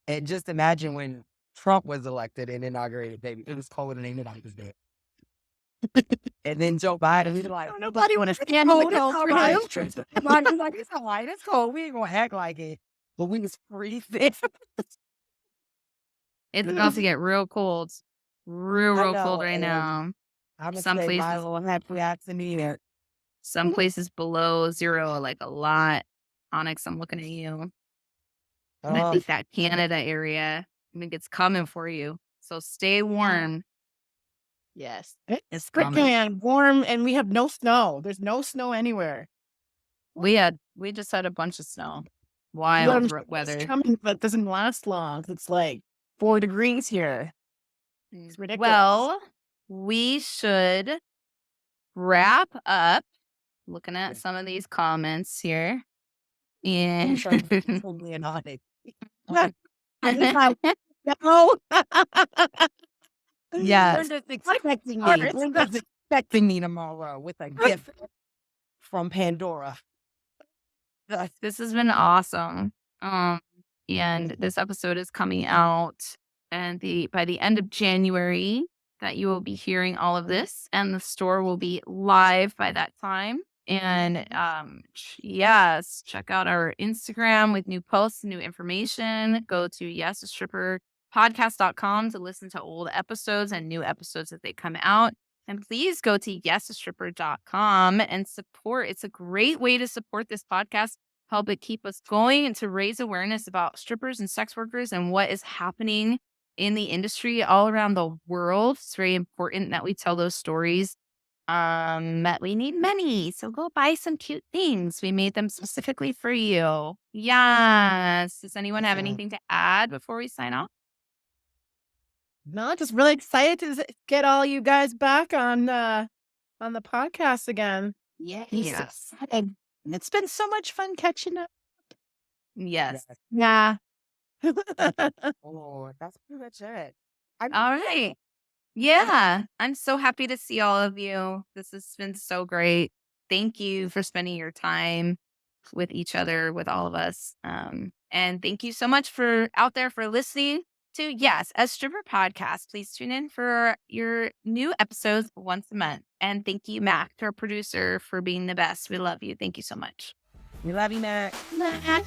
And just imagine when Trump was elected and inaugurated, baby, it was cold and ain't nobody was there. And then Joe Biden, he's like, Nobody want to stand in the cold for him. Biden's like, it's all right, it's cold. We ain't gonna act like it. But we was freezing. It's about to get real cold. Real cold right now. I'm gonna Some say places- my little happy accident. Some places below 0, like a lot. Onyx, I'm looking at you. And I think that Canada area, I think it's coming for you. So stay warm. Yes. It's coming. freaking warm, and we have no snow. There's no snow anywhere. We just had a bunch of snow. Wild weather. It's coming, but it doesn't last long. It's like 4 degrees here. It's ridiculous. Well, we should wrap up. Looking at some of these comments here. And Totally an Onyx. no. yes. Linda's Expecting expecting me. me. Linda's expecting me tomorrow with a gift from Pandora. This has been awesome. And this episode is coming out and by the end of January that you will be hearing all of this, and the store will be live by that time. And yes, check out our Instagram with new posts, new information. Go to YASStore.Shop to listen to old episodes and new episodes as they come out. And please go to YASStore.com and support. It's a great way to support this podcast, help it keep us going, and to raise awareness about strippers and sex workers and what is happening in the industry all around the world. It's very important that we tell those stories. We need money, so go buy some cute things. We made them specifically for you. Yes. Does anyone have anything to add before we sign off? No, just really excited to get all you guys back on the podcast again. Yes. And it's been so much fun catching up. Yes. Yeah. Oh, that's pretty much it. All right. Yeah. I'm so happy to see all of you. This has been so great. Thank you for spending your time with each other, with all of us. And thank you so much for out there for listening to Yes, a Stripper podcast. Please tune in for your new episodes once a month. And thank you, Mac, our producer, for being the best. We love you. Thank you so much. We love you, Mac. Mac.